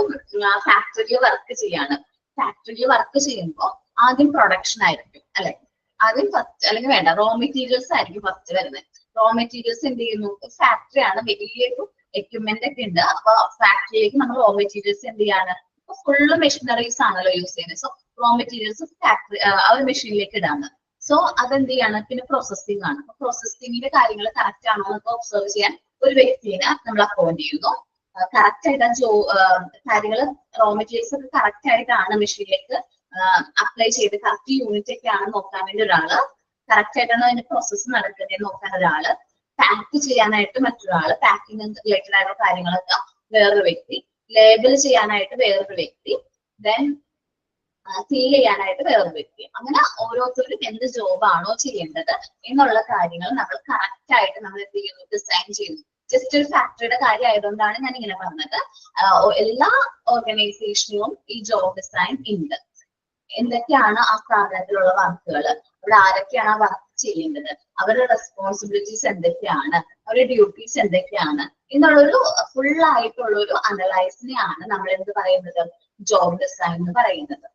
ഫാക്ടറിയിൽ വർക്ക് ചെയ്യാണ്. ഫാക്ടറിയിൽ വർക്ക് ചെയ്യുമ്പോൾ ആദ്യം പ്രൊഡക്ഷൻ ആയിരിക്കും അല്ലെ, ആദ്യം ഫസ്റ്റ് അല്ലെങ്കിൽ വേണ്ട റോ മെറ്റീരിയൽസ് ആയിരിക്കും ഫസ്റ്റ് വരുന്നത്. റോ മെറ്റീരിയൽസ് എന്ത് ചെയ്യുന്നു, ഫാക്ടറി ആണ്, വലിയൊരു എക്യുപ്മെന്റ് ഒക്കെ ഉണ്ട്. അപ്പൊ ഫാക്ടറിയിലേക്ക് നമ്മൾ റോ മെറ്റീരിയൽസ് എന്ത് ചെയ്യാണ്, ഫുള്ള് മെഷീനറീസ് ആണല്ലോ യൂസ് ചെയ്യുന്നത്. സോ റോ മെറ്റീരിയൽസ് ഫാക്ടറി ആ ഒരു മെഷീനിലേക്ക് ഇടാണ്. സോ അതെന്ത് ചെയ്യാണ്, പിന്നെ പ്രോസസ്സിംഗ് ആണ്. പ്രോസസ്സിംഗിന്റെ കാര്യങ്ങൾ കറക്റ്റ് ആണോ എന്നൊക്കെ ഒബ്സർവ് ചെയ്യാൻ ഒരു വ്യക്തിനെ നമ്മൾ അപ്പോയിന്റ് ചെയ്യുന്നു. കറക്റ്റ് ആയിട്ട് കാര്യങ്ങൾ റോ മെറ്റീരിയൽസ് ഒക്കെ കറക്റ്റ് ആയിട്ടാണ് മെഷീനിലേക്ക് അപ്ലൈ ചെയ്ത് കറക്റ്റ് യൂണിറ്റ് ഒക്കെ ആണ് നോക്കാൻ വേണ്ടി ഒരാള്, കറക്റ്റ് ആയിട്ടാണ് അതിന്റെ പ്രോസസ്സ് നടക്കുന്നത് നോക്കാൻ ഒരാള്, പാക്ക് ചെയ്യാനായിട്ട് മറ്റൊരാള്, പാക്കിംഗ് റിലേറ്റഡ് ആയിട്ടുള്ള കാര്യങ്ങളൊക്കെ വേറൊരു വ്യക്തി, ലേബൽ ചെയ്യാനായിട്ട് വേറൊരു വ്യക്തി, ദെൻ സീൽ ചെയ്യാനായിട്ട് വേറൊരു വ്യക്തി. അങ്ങനെ ഓരോരുത്തരും എന്ത് ജോബാണോ ചെയ്യേണ്ടത് എന്നുള്ള കാര്യങ്ങൾ നമ്മൾ കറക്റ്റ് ആയിട്ട് നമ്മൾ എന്ത് ചെയ്യുന്നു, ഡിസൈൻ ചെയ്യുന്നു. ജസ്റ്റ് ഒരു ഫാക്ടറിയുടെ കാര്യം ആയതുകൊണ്ടാണ് ഞാൻ ഇങ്ങനെ പറഞ്ഞത്. എല്ലാ ഓർഗനൈസേഷനിലും ഈ ജോബ് ഡിസൈൻ ഉണ്ട്. എന്തൊക്കെയാണ് ആ സ്ഥാപനത്തിലുള്ള വർക്കുകൾ, അവിടെ ആരൊക്കെയാണ് ആ വർക്ക് ചെയ്യേണ്ടത്, അവരുടെ റെസ്പോൺസിബിലിറ്റീസ് എന്തൊക്കെയാണ്, അവരുടെ ഡ്യൂട്ടീസ് എന്തൊക്കെയാണ് എന്നുള്ളൊരു ഫുൾ ആയിട്ടുള്ള ഒരു അനലൈസിനെയാണ് നമ്മൾ എന്ത് പറയുന്നത്, ജോബ് ഡിസൈൻ എന്ന് പറയുന്നത്.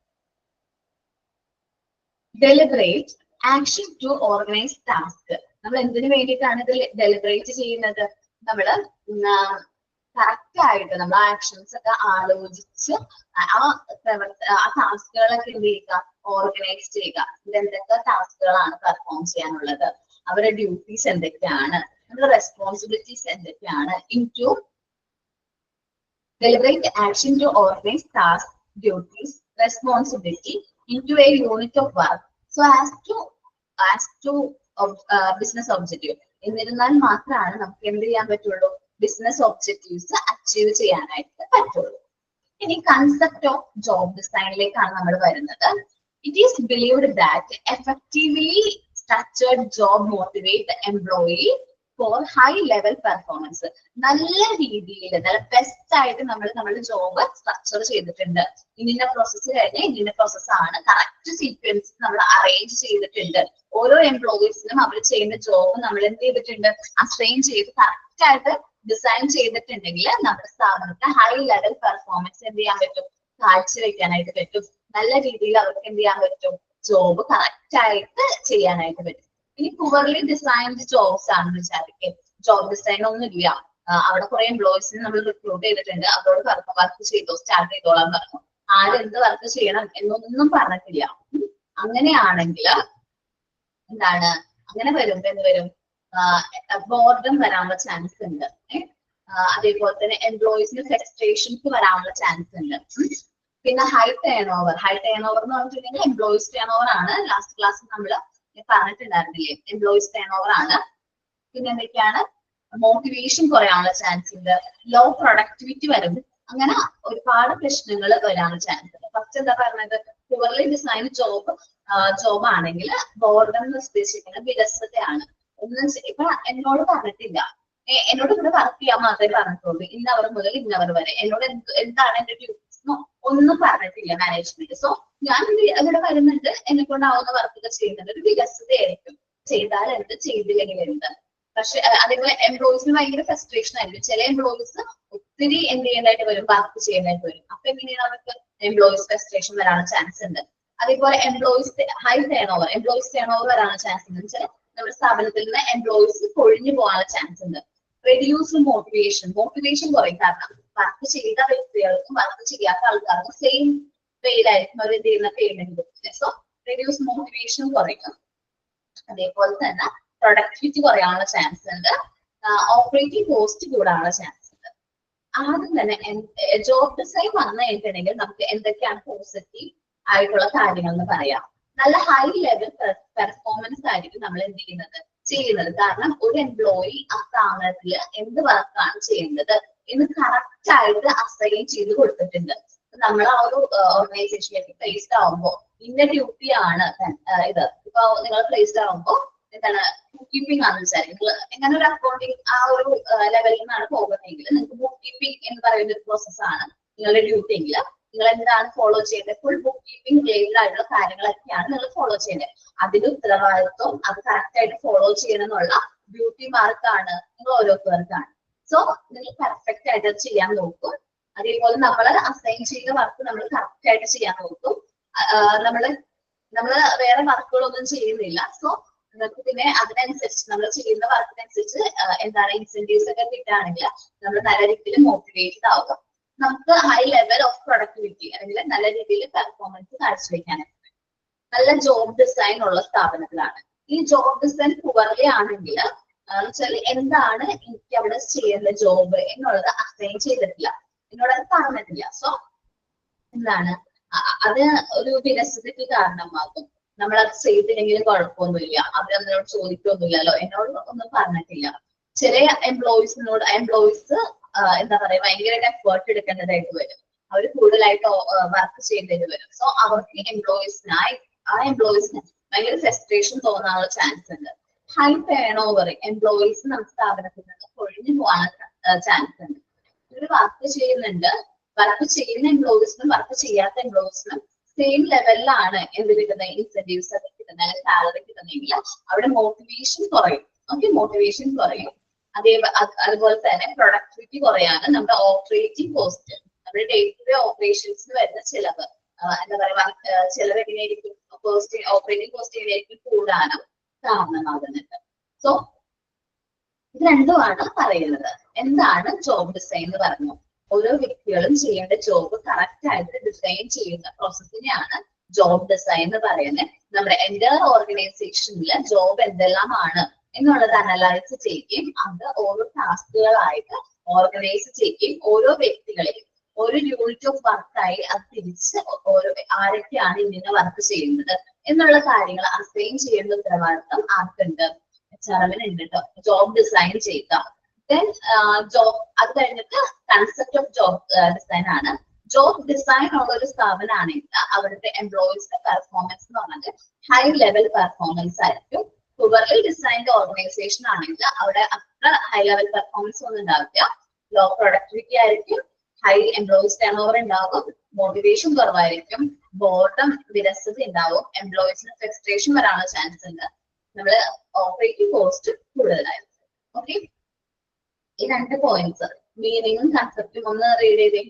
Deliberate action to organise task. നമ്മൾ എന്തിനു വേണ്ടിയിട്ടാണ് ഇത് ഡെലിബറേറ്റ് ചെയ്യുന്നത്, നമ്മള് കറക്റ്റ് ആയിട്ട് നമ്മൾ ആക്ഷൻസ് ഒക്കെ ആലോചിച്ച് ആ ടാസ്കുകളൊക്കെ എന്ത് ചെയ്യുക, ഓർഗനൈസ് ചെയ്യുക. ഇതെന്തൊക്കെ ടാസ്കുകളാണ് പെർഫോം ചെയ്യാനുള്ളത്, അവരുടെ ഡ്യൂട്ടീസ് എന്തൊക്കെയാണ്, നമ്മുടെ റെസ്പോൺസിബിലിറ്റീസ് എന്തൊക്കെയാണ്. Into deliberate action to organise task, duties, responsibility into a unit of work so as to business objective. എന്നിരുന്നാൽ മാത്രമാണ് നമുക്ക് എന്ത് ചെയ്യാൻ പറ്റുള്ളൂ, ബിസിനസ് ഒബ്ജക്റ്റീവ്സ് അച്ചീവ് ചെയ്യാനായിട്ട് പറ്റുള്ളൂ. ഇനി കൺസെപ്റ്റ് ഓഫ് ജോബ് ഡിസൈനിലേക്കാണ് നമ്മൾ വരുന്നത്. It is believed that effectively structured job motivate the employee for high level performance. നല്ല രീതിയിൽ നല്ല ബെസ്റ്റ് ആയിട്ട് നമ്മൾ നമ്മുടെ ജോബ് സ്ട്രക്ചർ ചെയ്തിട്ടുണ്ട്. ഇന്ന പ്രോസസ്സ് കഴിഞ്ഞാൽ ഇന്ന പ്രോസസ് ആണ്, കറക്റ്റ് സീക്വൻസ് നമ്മൾ അറേഞ്ച് ചെയ്തിട്ടുണ്ട്. ഓരോ എംപ്ലോയീസിനും അവർ ചെയ്യുന്ന ജോബ് നമ്മൾ എന്ത് ചെയ്തിട്ടുണ്ട്, അസൈൻ ചെയ്ത് കറക്റ്റ് ആയിട്ട് ഡിസൈൻ ചെയ്തിട്ടുണ്ടെങ്കിൽ നമ്മുടെ സ്ഥാപനത്തിന് ഹൈ ലെവൽ പെർഫോമൻസ് എന്ത് ചെയ്യാൻ പറ്റും, കാഴ്ചവെക്കാനായിട്ട് പറ്റും. നല്ല രീതിയിൽ അവർക്ക് എന്ത് ചെയ്യാൻ പറ്റും, ജോബ് കറക്റ്റ് ആയിട്ട് ചെയ്യാനായിട്ട് പറ്റും. ഇനി പുവർലി ഡിസൈൻഡ് ജോബ്സ് ആണെന്ന് വിചാരിക്കും, ജോബ് ഡിസൈൻ ഒന്നും ഇല്ല, അവിടെ കുറെ എംപ്ലോയീസിനെ നമ്മൾ റിക്രൂട്ട് ചെയ്തിട്ടുണ്ട്, അവരോട് വർക്ക് ചെയ്തോ സ്റ്റാർട്ട് ചെയ്തോളാൻ പറഞ്ഞു, ആരെന്ത് വർക്ക് ചെയ്യണം എന്നൊന്നും പറഞ്ഞിട്ടില്ല. അങ്ങനെയാണെങ്കിൽ എന്താണ്, അങ്ങനെ വരുമ്പോ എന്ത് വരും, ബോർഡം വരാനുള്ള ചാൻസ് ഉണ്ട്. അതേപോലെ തന്നെ എംപ്ലോയീസിന് ഫ്രസ്ട്രേഷൻസ് വരാനുള്ള ചാൻസ് ഉണ്ട്. പിന്നെ ഹൈ ടേൺ ഓവർ എന്ന് പറഞ്ഞിട്ടുണ്ടെങ്കിൽ എംപ്ലോയീസ് ടേൺ ഓവർ ആണ്. ലാസ്റ്റ് ക്ലാസ്സിൽ നമ്മൾ പറഞ്ഞിട്ടുണ്ടായിരുന്നില്ലേ, എംപ്ലോയീസ് ടേൺ ഓവർ ആണ്. പിന്നെ എന്തൊക്കെയാണ്, മോട്ടിവേഷൻ കുറയാനുള്ള ചാൻസ് ഉണ്ട്, ലോ പ്രൊഡക്ടിവിറ്റി വരും. അങ്ങനെ ഒരുപാട് പ്രശ്നങ്ങൾ വരാനുള്ള ചാൻസ് ഉണ്ട്. ഫസ്റ്റ് എന്താ പറഞ്ഞത്, പുവർലി ഡിസൈൻ ജോബ് ആണെങ്കിൽ ബോർഡം എന്ന് ഉദ്ദേശിക്കുന്നത് വിരസതയാണ്. ഒന്നും ഇപ്പൊ എന്നോട് പറഞ്ഞിട്ടില്ല, എന്നോട് ഇവിടെ വർക്ക് ചെയ്യാൻ മാത്രമേ പറഞ്ഞിട്ടുള്ളൂ, ഇന്നവർ മുതൽ ഇന്നവർ വരെ. എന്നോട് എന്താണ് എന്റെ ഡ്യൂട്ടീസ് ഒന്നും പറഞ്ഞിട്ടില്ല മാനേജ്മെന്റ്. സോ ഞാൻ ഇവിടെ വരുന്നുണ്ട്, എന്നെ കൊണ്ടാവുന്ന വർക്കൊക്കെ ചെയ്യുന്നുണ്ട്. ഒരു വിരസതയായിരിക്കും, ചെയ്താൽ എന്ത് ചെയ്തില്ലെങ്കിൽ എന്ത്. പക്ഷെ അതേപോലെ എംപ്ലോയീസിന് ഭയങ്കര ഫ്രസ്ട്രേഷൻ ആയിരിക്കും. ചില എംപ്ലോയീസ് ഒത്തിരി എന്ത് ചെയ്യേണ്ടതായിട്ട് വരും, വർക്ക് ചെയ്യാനായിട്ട് വരും. അപ്പൊ എങ്ങനെയാണ് അവർക്ക് എംപ്ലോയീസ് ഫ്രസ്ട്രേഷൻ വരാനുള്ള ചാൻസ് ഉണ്ട്. അതേപോലെ എംപ്ലോയീസ് ഹൈ ടേൺ ഓവർ വരാനുള്ള ചാൻസ് ഉണ്ട്. വെച്ചാൽ നമ്മുടെ സ്ഥാപനത്തിൽ നിന്ന് എംപ്ലോയീസ് കൊഴിഞ്ഞു പോകാനുള്ള ചാൻസ് ഉണ്ട്. റെഡ്യൂസ് മോട്ടിവേഷൻ കുറയും. കാരണം വർക്ക് ചെയ്ത വ്യക്തികൾക്കും വർക്ക് ചെയ്യാത്ത ആൾക്കാർക്കും സെയിം പേരായിരിക്കും അവർ എന്ത് ചെയ്യുന്ന പേയ്മെന്റ്. സോ റെഡ്യൂസ് മോട്ടിവേഷൻ കുറയും. അതേപോലെ തന്നെ പ്രൊഡക്ടിവിറ്റി കുറയാനുള്ള ചാൻസ് ഉണ്ട്. ഓപ്പറേറ്റിംഗ് കോസ്റ്റ് കൂടാനുള്ള ചാൻസ് ഉണ്ട്. ആദ്യം തന്നെ ജോബ് ഡിസൈൻ വന്നു കഴിഞ്ഞിട്ടുണ്ടെങ്കിൽ നമുക്ക് എന്തൊക്കെയാണ് പോസിറ്റീവ് ആയിട്ടുള്ള കാര്യങ്ങൾ എന്ന് പറയാം. നല്ല ഹൈ ലെവൽ പെർഫോമൻസ് ആയിരിക്കും നമ്മൾ എന്ത് ചെയ്യുന്നത്. കാരണം ഒരു എംപ്ലോയി ആ സ്ഥാപനത്തിൽ എന്ത് വർക്കാണ് ചെയ്യേണ്ടത് എന്ന് കറക്റ്റ് ആയിട്ട് അസൈൻ ചെയ്ത് കൊടുത്തിട്ടുണ്ട്. നമ്മൾ ആ ഒരു ഓർഗനൈസേഷനിലേക്ക് പ്ലേസ്ഡ് ആവുമ്പോൾ ഇന്ന ഡ്യൂട്ടിയാണ് ഇത്. ഇപ്പൊ നിങ്ങൾ പ്ലേസ്ഡ് ആവുമ്പോൾ എന്താണ് ബുക്ക് കീപ്പിംഗ് ആണെന്ന് വിചാരിക്കും. എങ്ങനെ ഒരു അക്കൗണ്ടിങ് ആ ഒരു ലെവലിൽ നിന്നാണ് പോകുന്നതെങ്കിൽ നിങ്ങൾക്ക് ബുക്ക് കീപ്പിംഗ് എന്ന് പറയുന്ന ഒരു പ്രോസസ്സാണ് നിങ്ങളുടെ ഡ്യൂട്ടി എങ്കിൽ നിങ്ങൾ എന്താണ് ഫോളോ ചെയ്യേണ്ടത്? ഫുൾ ബുക്ക് കീപ്പിംഗ് റിലേറ്റഡ് ആയിട്ടുള്ള കാര്യങ്ങളൊക്കെയാണ് നിങ്ങൾ ഫോളോ ചെയ്യേണ്ടത്. അതിന്റെ ഉത്തരവാദിത്വം അത് കറക്റ്റ് ആയിട്ട് ഫോളോ ചെയ്യണം എന്നുള്ള ഡ്യൂട്ടി മാർക്കാണ് നിങ്ങൾ ഓരോരുത്തർക്കാണ്. സോ നിങ്ങൾ പെർഫെക്റ്റ് ആയിട്ട് ചെയ്യാൻ നോക്കും. അതേപോലെ നമ്മൾ അസൈൻ ചെയ്ത വർക്ക് നമ്മൾ കറക്റ്റ് ആയിട്ട് ചെയ്യാൻ നോക്കും. നമ്മള് വേറെ വർക്കുകളൊന്നും ചെയ്യുന്നില്ല. സോ നിങ്ങൾക്ക് പിന്നെ അതിനനുസരിച്ച് നമ്മൾ ചെയ്യുന്ന വർക്കിനനുസരിച്ച് എന്താണ് ഇൻസെന്റീവ്സ് ഒക്കെ കിട്ടുകയാണെങ്കിൽ നമ്മൾ നല്ല രീതിയിൽ മോട്ടിവേറ്റഡ് ആവുക. നമുക്ക് ഹൈ ലെവൽ ഓഫ് പ്രൊഡക്ടിവിറ്റി അല്ലെങ്കിൽ നല്ല രീതിയിൽ പെർഫോമൻസ് കാഴ്ചവെക്കാനായിട്ട് നല്ല ജോബ് ഡിസൈൻ ഉള്ള സ്ഥാപനത്തിലാണ്. ഈ ജോബ് ഡിസൈൻ പുവർലി ആണെങ്കിൽ വെച്ചാൽ എന്താണ് എനിക്ക് അവിടെ ചെയ്യേണ്ട ജോബ് എന്നുള്ളത് അസൈൻ ചെയ്തിട്ടില്ല, എന്നോട് അത് പറഞ്ഞിട്ടില്ല. സോ എന്താണ് അത് ഒരു വിരസതയ്ക്ക് കാരണമാകും. നമ്മളത് ചെയ്തില്ലെങ്കിലും കുഴപ്പമൊന്നുമില്ല, അവരതിനോട് ചോദിക്കൊന്നുമില്ലല്ലോ, എന്നോട് ഒന്നും പറഞ്ഞിട്ടില്ല. ചില എംപ്ലോയീസ് എന്താ പറയാ ഭയങ്കരമായിട്ട് എഫേർട്ട് എടുക്കേണ്ടതായിട്ട് വരും. അവർ കൂടുതലായിട്ട് വർക്ക് ചെയ്യേണ്ടി വരും. സോ അവർക്ക് ആ എംപ്ലോയീസിന് ഭയങ്കര ഫ്രസ്ട്രേഷൻ തോന്നാനുള്ള ചാൻസ് ഉണ്ട്. ഹൈ ടേൺ ഓവർ എംപ്ലോയീസ് നമ്മുടെ സ്ഥാപനത്തിൽ നിന്ന് ഒഴിഞ്ഞു പോകാനുള്ള ചാൻസ് ഉണ്ട്. ഇവർ വർക്ക് ചെയ്യുന്ന എംപ്ലോയീസിനും വർക്ക് ചെയ്യാത്ത എംപ്ലോയീസിനും സെയിം ലെവലിലാണ് എന്ത് കിട്ടുന്നത്, ഇൻസെന്റീവ്സ് ഒക്കെ കിട്ടുന്നത്, അല്ലെങ്കിൽ സാലറി കിട്ടുന്നെങ്കിൽ അവിടെ മോട്ടിവേഷൻ കുറയും. മോട്ടിവേഷൻ കുറയും. അതുപോലെ തന്നെ പ്രൊഡക്ടിവിറ്റി കുറയാണ്. നമ്മുടെ ഓപ്പറേറ്റിംഗ് കോസ്റ്റ്, നമ്മുടെ ഡേ ടു ഡേ ഓപ്പറേഷൻസിന് വരുന്ന ചിലവ് എന്താ പറയുക, ചിലവ് എങ്ങനെയായിരിക്കും, ഓപ്പറേറ്റിംഗ് കോസ്റ്റ് എങ്ങനെയായിരിക്കും കൂടാനും കാരണമാകുന്നുണ്ട്. സോ ഇത് രണ്ടുമാണ് പറയുന്നത്. എന്താണ് ജോബ് ഡിസൈൻ എന്ന് പറഞ്ഞു? ഓരോ വ്യക്തികളും ചെയ്യേണ്ട ജോബ് കറക്റ്റ് ആയിട്ട് ഡിസൈൻ ചെയ്യുന്ന പ്രോസസ്സിനെയാണ് ജോബ് ഡിസൈൻ എന്ന് പറയുന്നത്. നമ്മുടെ എൻ്റെ ഓർഗനൈസേഷനിൽ ജോബ് എന്തെല്ലാമാണ് എന്നുള്ളത് അനലൈസ് ചെയ്യുകയും അത് ഓരോ ടാസ്കുകളായിട്ട് ഓർഗനൈസ് ചെയ്യുകയും ഓരോ വ്യക്തികളെയും ഒരു യൂണിറ്റ് ഓഫ് വർക്കായി അത് തിരിച്ച് ഓരോ ആരൊക്കെയാണ് ഇങ്ങനെ വർക്ക് ചെയ്യുന്നത് എന്നുള്ള കാര്യങ്ങൾ അസൈൻ ചെയ്യുന്ന ഉത്തരവാദിത്തം ആർക്കുണ്ട്? HRM-ന് ഉണ്ട് കേട്ടോ. ജോബ് ഡിസൈൻ ചെയ്യുക. അത് കഴിഞ്ഞിട്ട് കൺസെപ്റ്റ് ഓഫ് ജോബ് ഡിസൈൻ ആണ്. ജോബ് ഡിസൈൻ ഉള്ള ഒരു സ്ഥാപനമാണെങ്കിൽ അവിടുത്തെ എംപ്ലോയീസിന്റെ പെർഫോമൻസ് എന്ന് പറഞ്ഞാൽ ഹൈ ലെവൽ പെർഫോമൻസ് ആയിരിക്കും. പുവർലി ഡിസൈൻഡ് ഓർഗനൈസേഷൻ ആണെങ്കിൽ അവിടെ അത്ര ഹൈ ലെവൽ പെർഫോമൻസ് ഒന്നും ഉണ്ടാവില്ല. ലോ പ്രൊഡക്ടിവിറ്റി ആയിരിക്കും, ഹൈ എംപ്ലോയീസ് ടേൺ ഓവർ ഉണ്ടാവും, മോട്ടിവേഷൻ കുറവായിരിക്കും, ബോർഡം വിരസത ഉണ്ടാവും, എംപ്ലോയീസിന് ഫ്രസ്ട്രേഷൻ വരാനുള്ള ചാൻസ് ഉണ്ട്, നമ്മള് ഓപ്പറേറ്റിംഗ് കോസ്റ്റ് കൂടുതലായിരിക്കും. ഓക്കെ, ഈ രണ്ട് പോയിന്റ്സ് മീനിങ്ങും കൺസെപ്റ്റും ഒന്ന് റീഡ് ചെയ്തേ.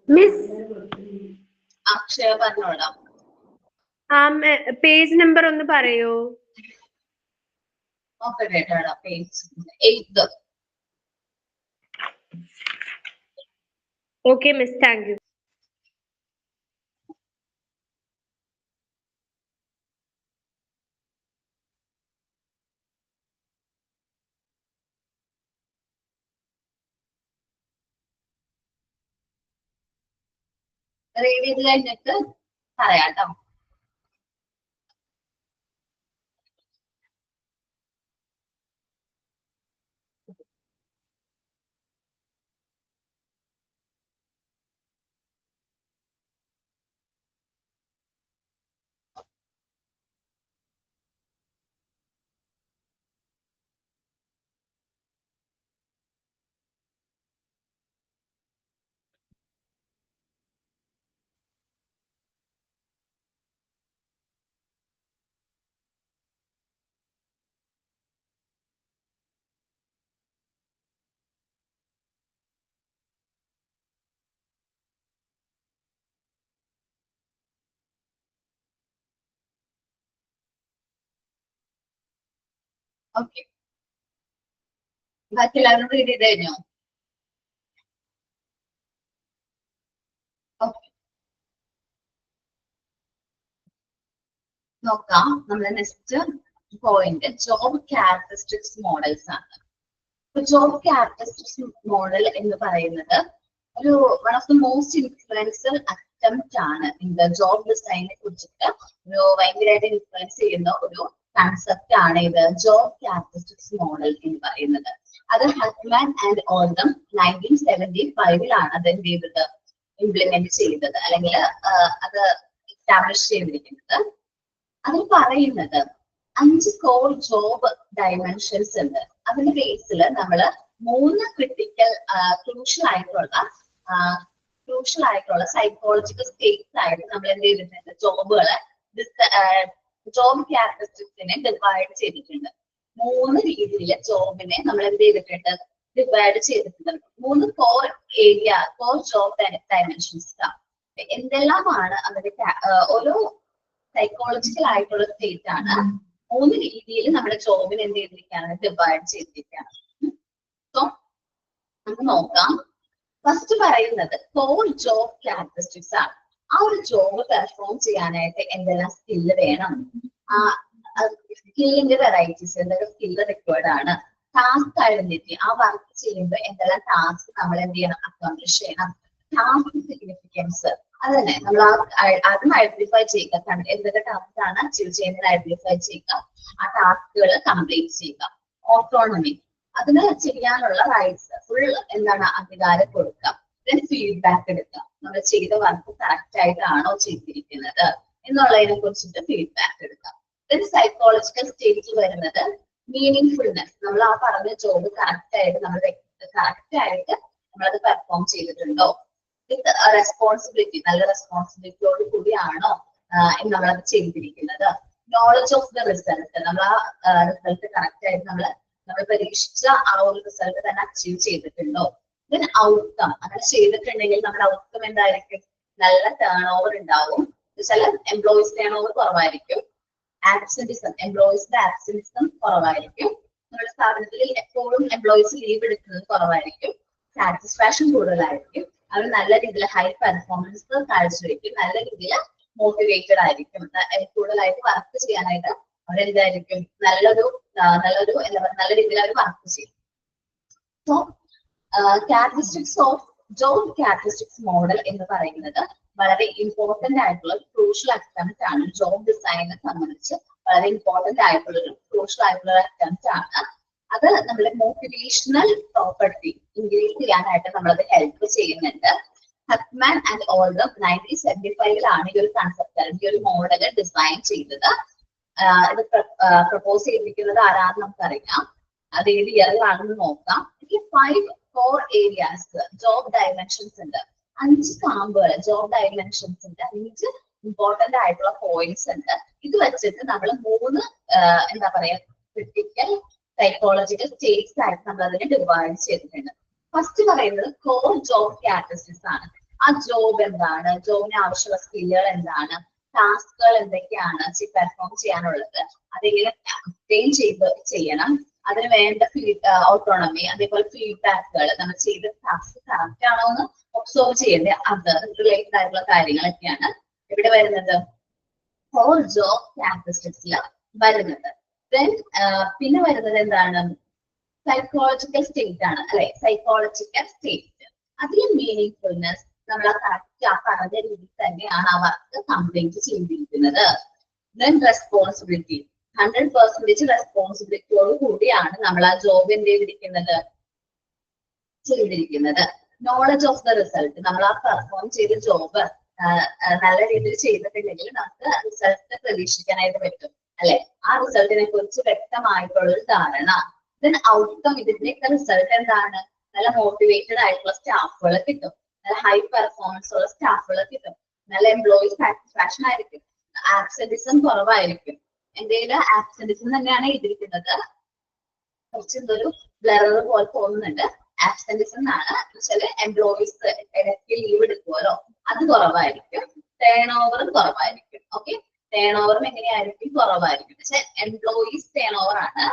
മിസ്
അക്ഷയ പറഞ്ഞോളാം.
പേജ് നമ്പർ ഒന്ന് പറയോ?
ഓക്കെ കേട്ടോ, page 8.
Okay miss, thank you.
Read ചെയ്ത് കഴിഞ്ഞിട്ട് പറയാട്ടോ. ഓക്കെ, ബാക്കി എല്ലാവരും റീഡ് ചെയ്ത് കഴിഞ്ഞോ? ഓക്കെ, നോക്കാം. നമ്മുടെ next point job characteristics models ആണ്. ജോബ് ക്യാരക്ടറിസ്റ്റിക്സ് മോഡൽ എന്ന് പറയുന്നത് ഒരു one of the most influential attempt ആണ് ജോബ് ഡിസൈനെ കുറിച്ചിട്ട് ഒരു ഭയങ്കരമായിട്ട് ഇൻഫ്ലുവൻസ് ചെയ്യുന്ന ഒരു കൺസെപ്റ്റ് ആണ് ഇത് ജോബ് ക്യാരക്ടറിസ്റ്റിക്സ് മോഡൽ എന്ന് പറയുന്നത്. അത് ഹക്മാൻ ആൻഡ് ഓൾഡം 1975 അത് എന്ത് ചെയ്തത്, ഇംപ്ലിമെന്റ് ചെയ്തത്, അല്ലെങ്കിൽ അത് എസ്റ്റാബ്ലിഷ് ചെയ്തിരിക്കുന്നത്. അതിൽ പറയുന്നത് 5 കോർ ജോബ് ഡയമെൻഷൻസ് ഉണ്ട്. അതിന്റെ ബേസിൽ നമ്മൾ 3 ക്രിട്ടിക്കൽ ക്രൂഷ്യൽ ആയിട്ടുള്ള സൈക്കോളജിക്കൽ സ്റ്റേറ്റ്സ് ആയിട്ട് നമ്മൾ എന്ത് ചെയ്തിട്ടുണ്ട്, ജോബ് ക്യാരക്ടറിസ്റ്റിക്സിനെ ഡിവൈഡ് ചെയ്തിട്ടുണ്ട്. 3 രീതിയിൽ ജോബിനെ നമ്മൾ എന്ത് ചെയ്തിട്ടുണ്ട്, ഡിവൈഡ് ചെയ്തിട്ടുണ്ട്. 3 കോർ ജോബ് ഡയമെൻഷൻസ്. എന്തെല്ലാമാണ് അതിന്റെ ഓരോ സൈക്കോളജിക്കൽ ആയിട്ടുള്ള സ്റ്റേറ്റ് ആണ്. 3 രീതിയിൽ നമ്മുടെ ജോബിനെ എന്ത് ചെയ്തിരിക്കുകയാണ്, ഡിവൈഡ് ചെയ്തിരിക്കുകയാണ്. സോ നമുക്ക് നോക്കാം. ഫസ്റ്റ് പറയുന്നത് കോർ ജോബ് ക്യാരക്ടറിസ്റ്റിക്സ് ആണ്. ആ ഒരു ജോബ് പെർഫോം ചെയ്യാനായിട്ട് എന്തെല്ലാം സ്കില്ല് വേണം, സ്കില്ലിന്റെ വെറൈറ്റീസ്, എന്തെല്ലാം സ്കില്ല് റിക്വയർഡ് ആണ്, ടാസ്ക് ഐഡന്റിറ്റി, ആ വർക്ക് ചെയ്യുമ്പോൾ എന്തെല്ലാം ടാസ്ക് നമ്മൾ എന്ത് ചെയ്യണം, അക്കംപ്ലിഷ് ചെയ്യണം, ടാസ്ക് സിഗ്നിഫിക്കൻസ്, അത് തന്നെ നമ്മൾ അതും ഐഡന്റിഫൈ ചെയ്യുക, എന്തൊക്കെ ടാസ്ക് ആണ് അച്ചീവ് ചെയ്യുന്നത് ഐഡന്റിഫൈ ചെയ്യുക, ആ ടാസ്കുകൾ കംപ്ലീറ്റ് ചെയ്യുക. ഓട്ടോണമി, അതിന് ചെയ്യാനുള്ള റൈറ്റ്സ് ഫുൾ എന്താണ്, അധികാരം കൊടുക്കുക. ദെൻ ഫീഡ്ബാക്ക് എടുക്കുക, നമ്മൾ ചെയ്ത വർക്ക് കറക്റ്റ് ആയിട്ടാണോ ചെയ്തിരിക്കുന്നത് എന്നുള്ളതിനെ കുറിച്ചിട്ട് ഫീഡ്ബാക്ക് എടുക്കുക. ദെൻ സൈക്കോളജിക്കൽ സ്റ്റേറ്റിൽ വരുന്നത് മീനിങ്-ഫുൾനെസ്, നമ്മൾ ആ പറഞ്ഞ ജോബ് കറക്റ്റ് ആയിട്ട് നമ്മളത് പെർഫോം ചെയ്തിട്ടുണ്ടോ, വിത്ത് റെസ്പോൺസിബിലിറ്റി, നല്ല റെസ്പോൺസിബിലിറ്റിയോട് കൂടിയാണോ നമ്മളത് ചെയ്തിരിക്കുന്നത്. നോളജ് ഓഫ് ദ റിസൾട്ട്, നമ്മൾ ആ റിസൾട്ട് കറക്റ്റ് ആയിട്ട് നമ്മൾ പരീക്ഷിച്ച ആ ഒരു റിസൾട്ട് തന്നെ അച്ചീവ് ചെയ്തിട്ടുണ്ടോ. ദെൻ ഔട്ട്കം, അങ്ങനെ ചെയ്തിട്ടുണ്ടെങ്കിൽ നമ്മുടെ ഔട്ട്കം എന്തായിരിക്കും, നല്ല ടേൺ ഓവർ ഉണ്ടാവും. ചില എംപ്ലോയീസ് ടേൺ ഓവർ കുറവായിരിക്കും. ആബ്സെന്റിസം, എംപ്ലോയീസിന്റെ ആബ്സെന്റിസം കുറവായിരിക്കും. നമ്മുടെ സ്ഥാപനത്തിൽ എപ്പോഴും എംപ്ലോയീസ് ലീവ് എടുക്കുന്നത് കുറവായിരിക്കും. സാറ്റിസ്ഫാക്ഷൻ കൂടുതലായിരിക്കും. അവർ നല്ല രീതിയിൽ ഹൈ പെർഫോമൻസ് കാഴ്ചവെക്കും. നല്ല രീതിയിൽ മോട്ടിവേറ്റഡ് ആയിരിക്കും. കൂടുതലായിട്ട് വർക്ക് ചെയ്യാനായിട്ട് അവരെന്തായിരിക്കും, നല്ലൊരു എന്താ പറയുക, നല്ല രീതിയിൽ അവർ വർക്ക് ചെയ്യും. So characteristics of job characteristics model എന്ന് പറയുന്നത് വളരെ ഇമ്പോർട്ടന്റ് ആയിട്ടുള്ള ക്രൂഷ്യൽ അറ്റംപ്റ്റ് ആണ്. ജോബ് ഡിസൈനെ സംബന്ധിച്ച് വളരെ ഇമ്പോർട്ടന്റ് ആയിട്ടുള്ള ക്രൂഷ്യൽ ആയിട്ടുള്ള അറ്റംപ്റ്റ് ആണ്. അത് നമ്മുടെ മോട്ടിവേഷണൽ പ്രോപ്പർട്ടി ഇൻക്രീസ് ചെയ്യാനായിട്ട് നമ്മളത് ഹെൽപ്പ് ചെയ്യുന്നുണ്ട്. ഹക്മാൻ ആൻഡ് ഓൾഡം 1975 ഈ ഒരു കൺസെപ്റ്റ്, ഈ ഒരു മോഡൽ ഡിസൈൻ ചെയ്തത്. ഇത് പ്രപ്പോസ് ചെയ്തിരിക്കുന്നത് ആരാന്ന് നമുക്കറിയാം. അത് ഏത് ഇയറിലാണെന്ന് നോക്കാം. 5 കോർ ഏരിയാസ് ജോബ് ഡയമെൻഷൻസ് ഉണ്ട്. 5 കാമ്പുകൾ ജോബ് ഡയമെൻഷൻസിന്റെ 5 ഇമ്പോർട്ടന്റ് ആയിട്ടുള്ള പോയിന്റ്സ് ഉണ്ട്. ഇത് വെച്ചിട്ട് നമ്മൾ 3 എന്താ പറയാ ക്രിട്ടിക്കൽ സൈക്കോളജിക്കൽ സ്റ്റേറ്റ്സ് ആയിട്ട് നമ്മൾ അതിനെ ഡിവൈഡ് ചെയ്തിട്ടുണ്ട്. ഫസ്റ്റ് പറയുന്നത് കോർ ജോബ് ക്യാരക്ടറിസ്റ്റിക്സ് ആണ്. ആ ജോബ് എന്താണ്, ജോബിന് ആവശ്യമുള്ള സ്കില്ലുകൾ എന്താണ്, ടാസ്കുകൾ എന്തൊക്കെയാണ് പെർഫോം ചെയ്യാനുള്ളത്, അതെങ്ങനെ അറ്റൈൻ ചെയ്യണം, അതിന് വേണ്ട ഓട്ടോണമി, അതേപോലെ ഫീഡ്ബാക്കുകൾ, നമ്മൾ ചെയ്ത ടാസ്ക് കറക്റ്റ് ആണോ എന്ന് ഒബ്സർവ് ചെയ്യേണ്ടത്, അത് റിലേറ്റഡ് ആയിട്ടുള്ള കാര്യങ്ങളൊക്കെയാണ് ഇവിടെ വരുന്നത് കോർ ജോബ് ക്യാരക്ടറിസ്റ്റിക്സിൽ വരുന്നത്. ദെൻ പിന്നെ വരുന്നത് എന്താണ്, സൈക്കോളജിക്കൽ സ്റ്റേറ്റ് ആണ് അല്ലെ. സൈക്കോളജിക്കൽ സ്റ്റേറ്റ് അതിൽ മീനിങ്ഫുൾനെസ്, നമ്മൾ ആ കറക്റ്റ് ആ പറഞ്ഞ രീതിയിൽ തന്നെയാണ് ആ വർക്ക് കംപ്ലീറ്റ് ചെയ്തിരിക്കുന്നത്. ദെൻ റെസ്പോൺസിബിലിറ്റി, 100% റെസ്പോൺസിബിലിറ്റിയോട് കൂടിയാണ് നമ്മൾ ആ ജോബ് എന്ത് ചെയ്തിരിക്കുന്നത്. നോളജ് ഓഫ് ദ റിസൾട്ട്, നമ്മൾ ആ പെർഫോം ചെയ്ത ജോബ് നല്ല രീതിയിൽ ചെയ്തിട്ടുണ്ടെങ്കിൽ നമുക്ക് റിസൾട്ട് പ്രതീക്ഷിക്കാനായിട്ട് പറ്റും അല്ലെ. ആ റിസൾട്ടിനെ കുറിച്ച് വ്യക്തമായിട്ടുള്ള ഒരു ധാരണ. ദെൻ ഔട്ട്കം, ഇതിന്റെയൊക്കെ റിസൾട്ട് എന്താണ്, നല്ല മോട്ടിവേറ്റഡ് ആയിട്ടുള്ള സ്റ്റാഫുകൾ കിട്ടും, നല്ല ഹൈ പെർഫോമൻസ് ഉള്ള സ്റ്റാഫുകൾ കിട്ടും, നല്ല എംപ്ലോയി സാറ്റിസ്ഫാക്ഷൻ ആയിരിക്കും, ആബ്സെന്റിസം കുറവായിരിക്കും. എന്തെങ്കിലും ആബ്സെന്റിസം തന്നെയാണ് എഴുതിയിരിക്കുന്നത്, കുറച്ച് എന്തൊരു ബ്ലറർ പോലെ തോന്നുന്നുണ്ട്. ആബ്സെന്റിസം എന്നാണ് ചില എംപ്ലോയീസ് ഇടയ്ക്ക് ലീവ് എടുക്കുമല്ലോ, അത് കുറവായിരിക്കും. ടേൺ ഓവറും കുറവായിരിക്കും. ഓക്കെ, ടേൺ ഓവറും എങ്ങനെയായിരിക്കും, കുറവായിരിക്കും. പക്ഷെ എംപ്ലോയീസ് ടേൺ ഓവർ ആണ്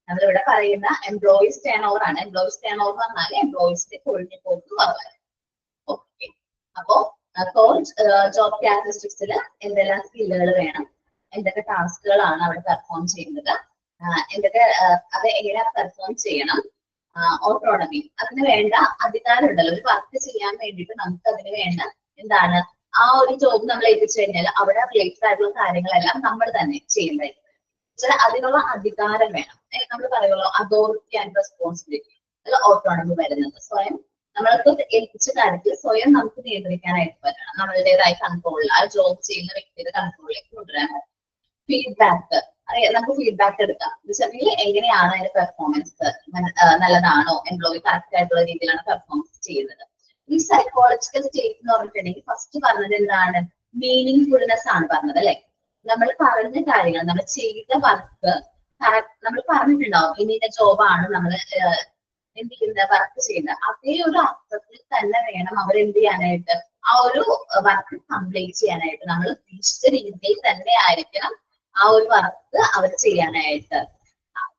നമ്മളിവിടെ പറയുന്ന, എംപ്ലോയീസ് ടേൺ ഓവർ ആണ്. എംപ്ലോയീസ് ടേൺ ഓവർ പറഞ്ഞാൽ എംപ്ലോയീസിന്റെ കൊഴിഞ്ഞു പോക്ക് കുറവായിരിക്കും. ഓക്കെ, അപ്പോ കോർ ജോബ് ക്യാരക്ടറിസ്റ്റിക്സിൽ എന്തെല്ലാം സ്കില്ലുകൾ വേണം, എന്തൊക്കെ ടാസ്കുകളാണ് അവിടെ പെർഫോം ചെയ്യുന്നത്, എന്തൊക്കെ അത് എങ്ങനെ പെർഫോം ചെയ്യണം, ഓട്ടോണമി, അതിന് വേണ്ട അധികാരം ഉണ്ടല്ലോ. ഒരു വർക്ക് ചെയ്യാൻ വേണ്ടിയിട്ട് നമുക്ക് അതിന് വേണ്ട എന്താണ്, ആ ഒരു ജോബ് നമ്മൾ ഏൽപ്പിച്ചു കഴിഞ്ഞാൽ അവിടെ റിലേറ്റഡ് ആയിട്ടുള്ള കാര്യങ്ങളെല്ലാം നമ്മൾ തന്നെ ചെയ്യേണ്ടതായിരിക്കും. അതിനുള്ള അധികാരം വേണം. നമ്മൾ പറയുമല്ലോ അതോറിറ്റി ആൻഡ് റെസ്പോൺസിബിലിറ്റി, അല്ല ഓട്ടോണമി വരുന്നത്. സ്വയം നമ്മൾക്ക് ഏൽപ്പിച്ച കാര്യത്തിൽ സ്വയം നമുക്ക് നിയന്ത്രിക്കാനായിട്ട് പറ്റണം. നമ്മളുടേതായ കൺട്രോളിൽ, ആ ജോബ് ചെയ്യുന്ന വ്യക്തിയുടെ കൺട്രോളിലേക്ക് കൊണ്ടുവരാൻ പറ്റും. ഫീഡ്ബാക്ക്, നമുക്ക് ഫീഡ്ബാക്ക് എടുക്കാം. എന്നുവെച്ചാൽ എങ്ങനെയാണ് അതിന്റെ പെർഫോമൻസ്, നല്ലതാണോ, എംപ്ലോയി കറക്റ്റ് ആയിട്ടുള്ള രീതിയിലാണ് പെർഫോമൻസ് ചെയ്യുന്നത്. ഈ സൈക്കോളജിക്കൽ സ്റ്റേറ്റ് എന്ന് പറഞ്ഞിട്ടുണ്ടെങ്കിൽ ഫസ്റ്റ് പറഞ്ഞത് എന്താണ്, മീനിങ് ഫുൾനെസ് ആണ് പറഞ്ഞത് അല്ലെ. നമ്മൾ പറഞ്ഞ കാര്യങ്ങൾ, നമ്മൾ ചെയ്ത വർക്ക് നമ്മൾ പറഞ്ഞിട്ടുണ്ടാവും ഇന്ന ജോബാണ് നമ്മൾ എന്ത് ചെയ്യുന്ന വർക്ക് ചെയ്യുന്നത്, അതേ ഒരു അർത്ഥത്തിൽ തന്നെ വേണം അവർ എന്ത് ചെയ്യാനായിട്ട്, ആ ഒരു വർക്ക് കംപ്ലീറ്റ് ചെയ്യാനായിട്ട്. നമ്മൾ ഉദ്ദേശിച്ച രീതിയിൽ തന്നെ ആയിരിക്കണം ആ ഒരു വർക്ക് അവർ ചെയ്യാനായിട്ട്.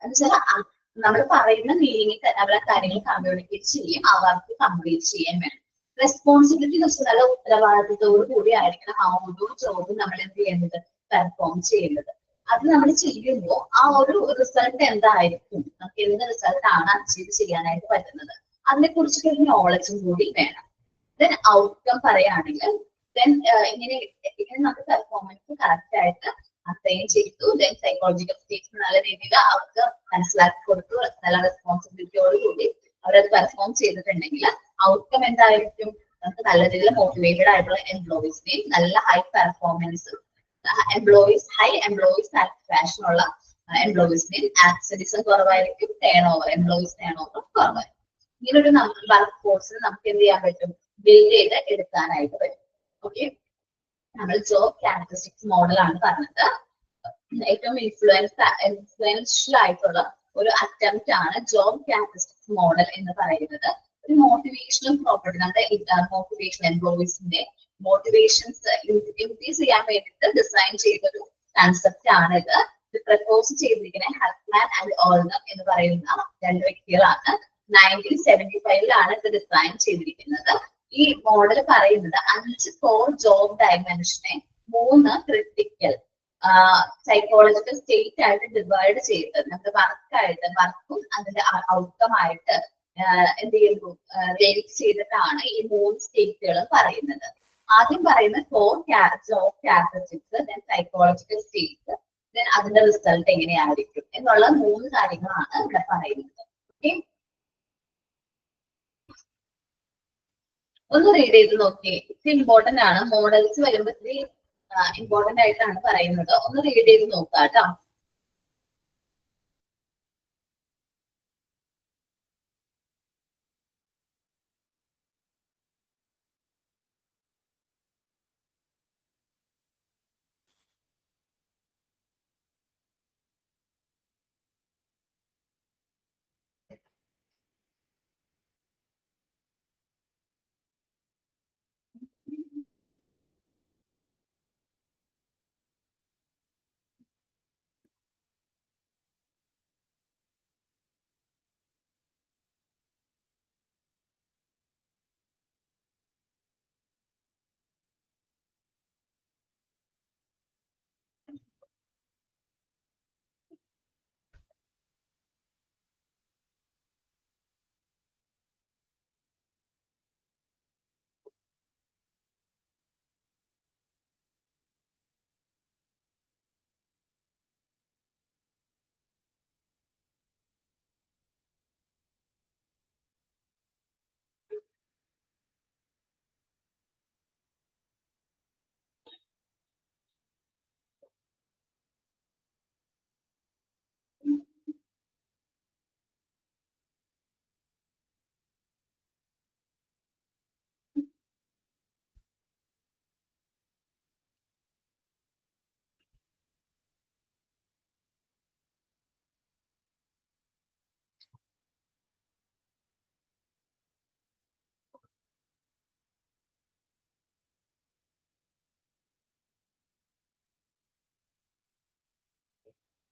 എന്നുവെച്ചാൽ നമ്മൾ പറയുന്ന മീനിങ്ങിൽ തന്നെ അവരെ കാര്യങ്ങൾ കമ്മ്യൂണിക്കേറ്റ് ചെയ്യും, ആ വർക്ക് കംപ്ലീറ്റ് ചെയ്യാൻ വേണം. റെസ്പോൺസിബിലിറ്റി എന്ന് വെച്ചാൽ നല്ല ഉത്തരവാദിത്തത്തോടു കൂടി ആയിരിക്കണം ആ ഒരു ജോബ് നമ്മൾ എന്ത് ചെയ്യുന്നത്, പെർഫോം ചെയ്യുന്നത്. അത് നമ്മൾ ചെയ്യുമ്പോൾ ആ ഒരു റിസൾട്ട് എന്തായിരിക്കും, നമുക്ക് എന്ത് റിസൾട്ട് ആണ് അച്ചീവ് ചെയ്യാനായിട്ട് പറ്റുന്നത്, അതിനെ കുറിച്ചൊക്കെ ഒരു നോളജും കൂടി വേണം. ദെൻ ഔട്ട്കം പറയുകയാണെങ്കിൽ ഇങ്ങനെ നമുക്ക് പെർഫോമൻസ് കറക്റ്റ് ആയിട്ട് അസൈൻ ചെയ്തു, ദെൻ സൈക്കോളജിക്കൽ സ്റ്റേറ്റ്സ് നല്ല രീതിയിൽ അവർക്ക് മനസ്സിലാക്കി കൊടുത്തു, നല്ല റെസ്പോൺസിബിലിറ്റിയോട് കൂടി അവരത് പെർഫോം ചെയ്തിട്ടുണ്ടെങ്കിൽ ഔട്ട്കം എന്തായിരിക്കും, നമുക്ക് നല്ല രീതിയിൽ മോട്ടിവേറ്റഡ് ആയിട്ടുള്ള എംപ്ലോയീസിനെയും നല്ല high performance high employee satisfaction ഉള്ള എംപ്ലോയീസിനെയും ആക്സിഡിസം കുറവായിരിക്കും, എംപ്ലോയീസ് ടേൺ ഓവർ കുറവായിരിക്കും. ഇങ്ങനൊരു വർക്ക് ഫോഴ്സിന് നമുക്ക് എന്ത് ചെയ്യാൻ പറ്റും, ബിൽഡ് ചെയ്ത് എടുക്കാനായിട്ട് പറ്റും. ഓക്കെ, നമ്മൾ ജോബ് ക്യാരക്ടറിസ്റ്റിക്സ് മോഡൽ ആണ് പറഞ്ഞത്. ഏറ്റവും ഇൻഫ്ലുവൻഷ്യൽ ആയിട്ടുള്ള ഒരു അറ്റംപ്റ്റ് ആണ് ജോബ് ക്യാരക്ടറിസ്റ്റിക്സ് മോഡൽ എന്ന് പറയുന്നത്. ഒരു മോട്ടിവേഷണൽ പ്രോപ്പർട്ടി, നമ്മുടെ മോട്ടിവേഷൻ, എംപ്ലോയീസിന്റെ മോട്ടിവേഷൻസ് ഇൻക്രീസ് ചെയ്യാൻ വേണ്ടിയിട്ട് ഡിസൈൻ ചെയ്തൊരു കൺസെപ്റ്റ് ആണ് ഇത്. ഇത് പ്രപ്പോസ് ചെയ്തിരിക്കുന്ന ഹസ്മാൻ ആൻഡ് ഓൾഡർ എന്ന് പറയുന്ന രണ്ട് വ്യക്തികളാണ്. 1975 ഇത് ഡിസൈൻ ചെയ്തിരിക്കുന്നത്. ഈ മോഡൽ പറയുന്നത് 5 കോർ ജോബ് ഡയമെൻഷനെ 3 ക്രിട്ടിക്കൽ സൈക്കോളജിക്കൽ സ്റ്റേറ്റ് ആയിട്ട് ഡിവൈഡ് ചെയ്ത് നമ്മുടെ വർക്കും അതിന്റെ ഔട്ട്കം ആയിട്ട് എന്ത് ചെയ്യുന്നു, റിലേറ്റ് ചെയ്തിട്ടാണ് ഈ 3 സ്റ്റേറ്റുകൾ പറയുന്നത്. ആദ്യം പറയുന്ന core job characteristics, then psychological state, then അതിന്റെ റിസൾട്ട് എങ്ങനെയായിരിക്കും എന്നുള്ള 3 കാര്യങ്ങളാണ് ഇവിടെ പറയുന്നത്. ഓക്കെ, ഒന്ന് റീഡ് ചെയ്ത് നോക്കി. ഇത് ഇമ്പോർട്ടന്റ് ആണ്, മോഡൽസ് വരുമ്പോൾ ഇത്തിരി ഇമ്പോർട്ടന്റ് ആയിട്ടാണ് പറയുന്നത്. ഒന്ന് റീഡ് ചെയ്ത് നോക്കാം കേട്ടോ.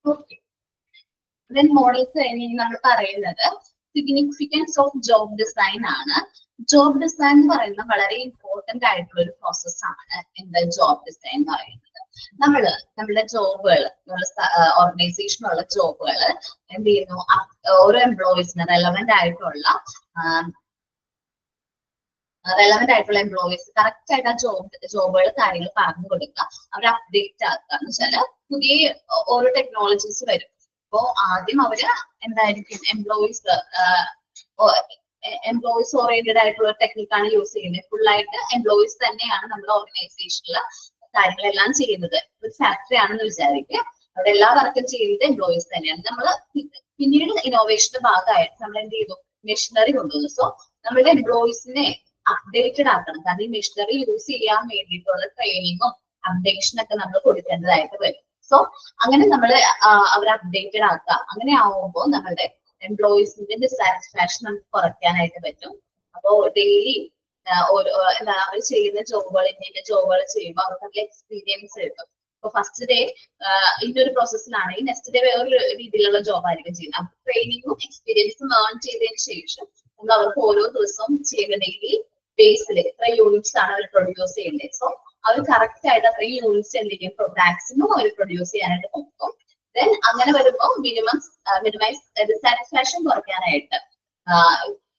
ഓക്കെ, ദെൻ മോഡൽസ് കഴിഞ്ഞ് നമ്മൾ പറയുന്നത് സിഗ്നിഫിക്കൻസ് ഓഫ് ജോബ് ഡിസൈൻ ആണ്. ജോബ് ഡിസൈൻ എന്ന് പറയുന്നത് വളരെ ഇമ്പോർട്ടന്റ് ആയിട്ടുള്ള ഒരു പ്രോസസ് ആണ്. എന്താ ജോബ് ഡിസൈൻ എന്ന് പറയുന്നത്, നമ്മുടെ ജോബുകൾ, നമ്മുടെ ഓർഗനൈസേഷനുള്ള ജോബുകൾ എന്ത് ചെയ്യുന്നു, ഓരോ എംപ്ലോയീസിന് റെലവെന്റ് ആയിട്ടുള്ള എംപ്ലോയീസ് കറക്റ്റ് ആയിട്ട് ആ ജോബുകൾ കാര്യങ്ങൾ പറഞ്ഞു കൊടുക്കുക, അവർ അപ്ഡേറ്റ് ആക്കുക. എന്ന് വെച്ചാൽ പുതിയ ഓരോ ടെക്നോളജീസ് വരും. അപ്പോ ആദ്യം അവര് എന്തായിരിക്കും, എംപ്ലോയീസ് ഓറിയന്റഡ് ആയിട്ടുള്ള ടെക്നിക്കാണ് യൂസ് ചെയ്യുന്നത്. ഫുൾ ആയിട്ട് എംപ്ലോയീസ് തന്നെയാണ് നമ്മുടെ ഓർഗനൈസേഷനിൽ കാര്യങ്ങളെല്ലാം ചെയ്യുന്നത്. ഒരു ഫാക്ടറി ആണെന്ന് വിചാരിക്കുക, അവിടെ എല്ലാ വർക്കും ചെയ്യുന്നത് എംപ്ലോയീസ് തന്നെയാണ്. നമ്മൾ പിന്നീട് ഇന്നോവേഷന്റെ ഭാഗമായിട്ട് നമ്മൾ എന്ത് ചെയ്തു, മെഷീനറി കൊണ്ടുവന്നു. സോ നമ്മുടെ എംപ്ലോയീസിനെ അപ്ഡേറ്റഡ് ആക്കണം. കാരണം ഈ മെഷീനറി യൂസ് ചെയ്യാൻ വേണ്ടിയിട്ടുള്ള ട്രെയിനിങ്ങും അപ്ഡേഷനും ഒക്കെ നമ്മൾ കൊടുക്കേണ്ടതായിട്ട് വരും. സോ അങ്ങനെ നമ്മൾ അവരെ അപ്ഡേറ്റഡ് ആക്കുക. അങ്ങനെ ആവുമ്പോൾ നമ്മുടെ എംപ്ലോയീസിന്റെ ഡിസാറ്റിസ്ഫാക്ഷൻ നമുക്ക് കുറയ്ക്കാനായിട്ട് പറ്റും. അപ്പോ ഡെയിലി അവർ ചെയ്യുന്ന ജോബുകൾ, ഇന്ന ജോബുകൾ ചെയ്യുമ്പോൾ അവർക്ക് നല്ല എക്സ്പീരിയൻസ് കിട്ടും. അപ്പൊ ഫസ്റ്റ് ഡേ ഇതിന്റെ ഒരു പ്രോസസ്സിലാണെങ്കിൽ നെക്സ്റ്റ് ഡേ വേറൊരു രീതിയിലുള്ള ജോബ് ആയിരിക്കും ചെയ്യുന്നത്. അപ്പൊ ട്രെയിനിങ്ങും എക്സ്പീരിയൻസും ഏൺ ചെയ്തതിന് ശേഷം നമ്മൾ അവർക്ക് ഓരോ ദിവസവും ചെയ്യുന്ന ഡെയിലി ബേസിൽ എത്ര യൂണിറ്റ്സ് ആണ് അവർ പ്രൊഡ്യൂസ് ചെയ്യേണ്ടത്. സോ അവർ കറക്റ്റ് ആയിട്ട് അത്രയും യൂണിറ്റ്സ് എന്ത് ചെയ്യും, മാക്സിമം അവർ പ്രൊഡ്യൂസ് ചെയ്യാനായിട്ട് നോക്കും. ദെൻ അങ്ങനെ വരുമ്പോൾ മിനിമൈസ് ഡിസാറ്റിസ്ഫാക്ഷൻ കുറയ്ക്കാനായിട്ട്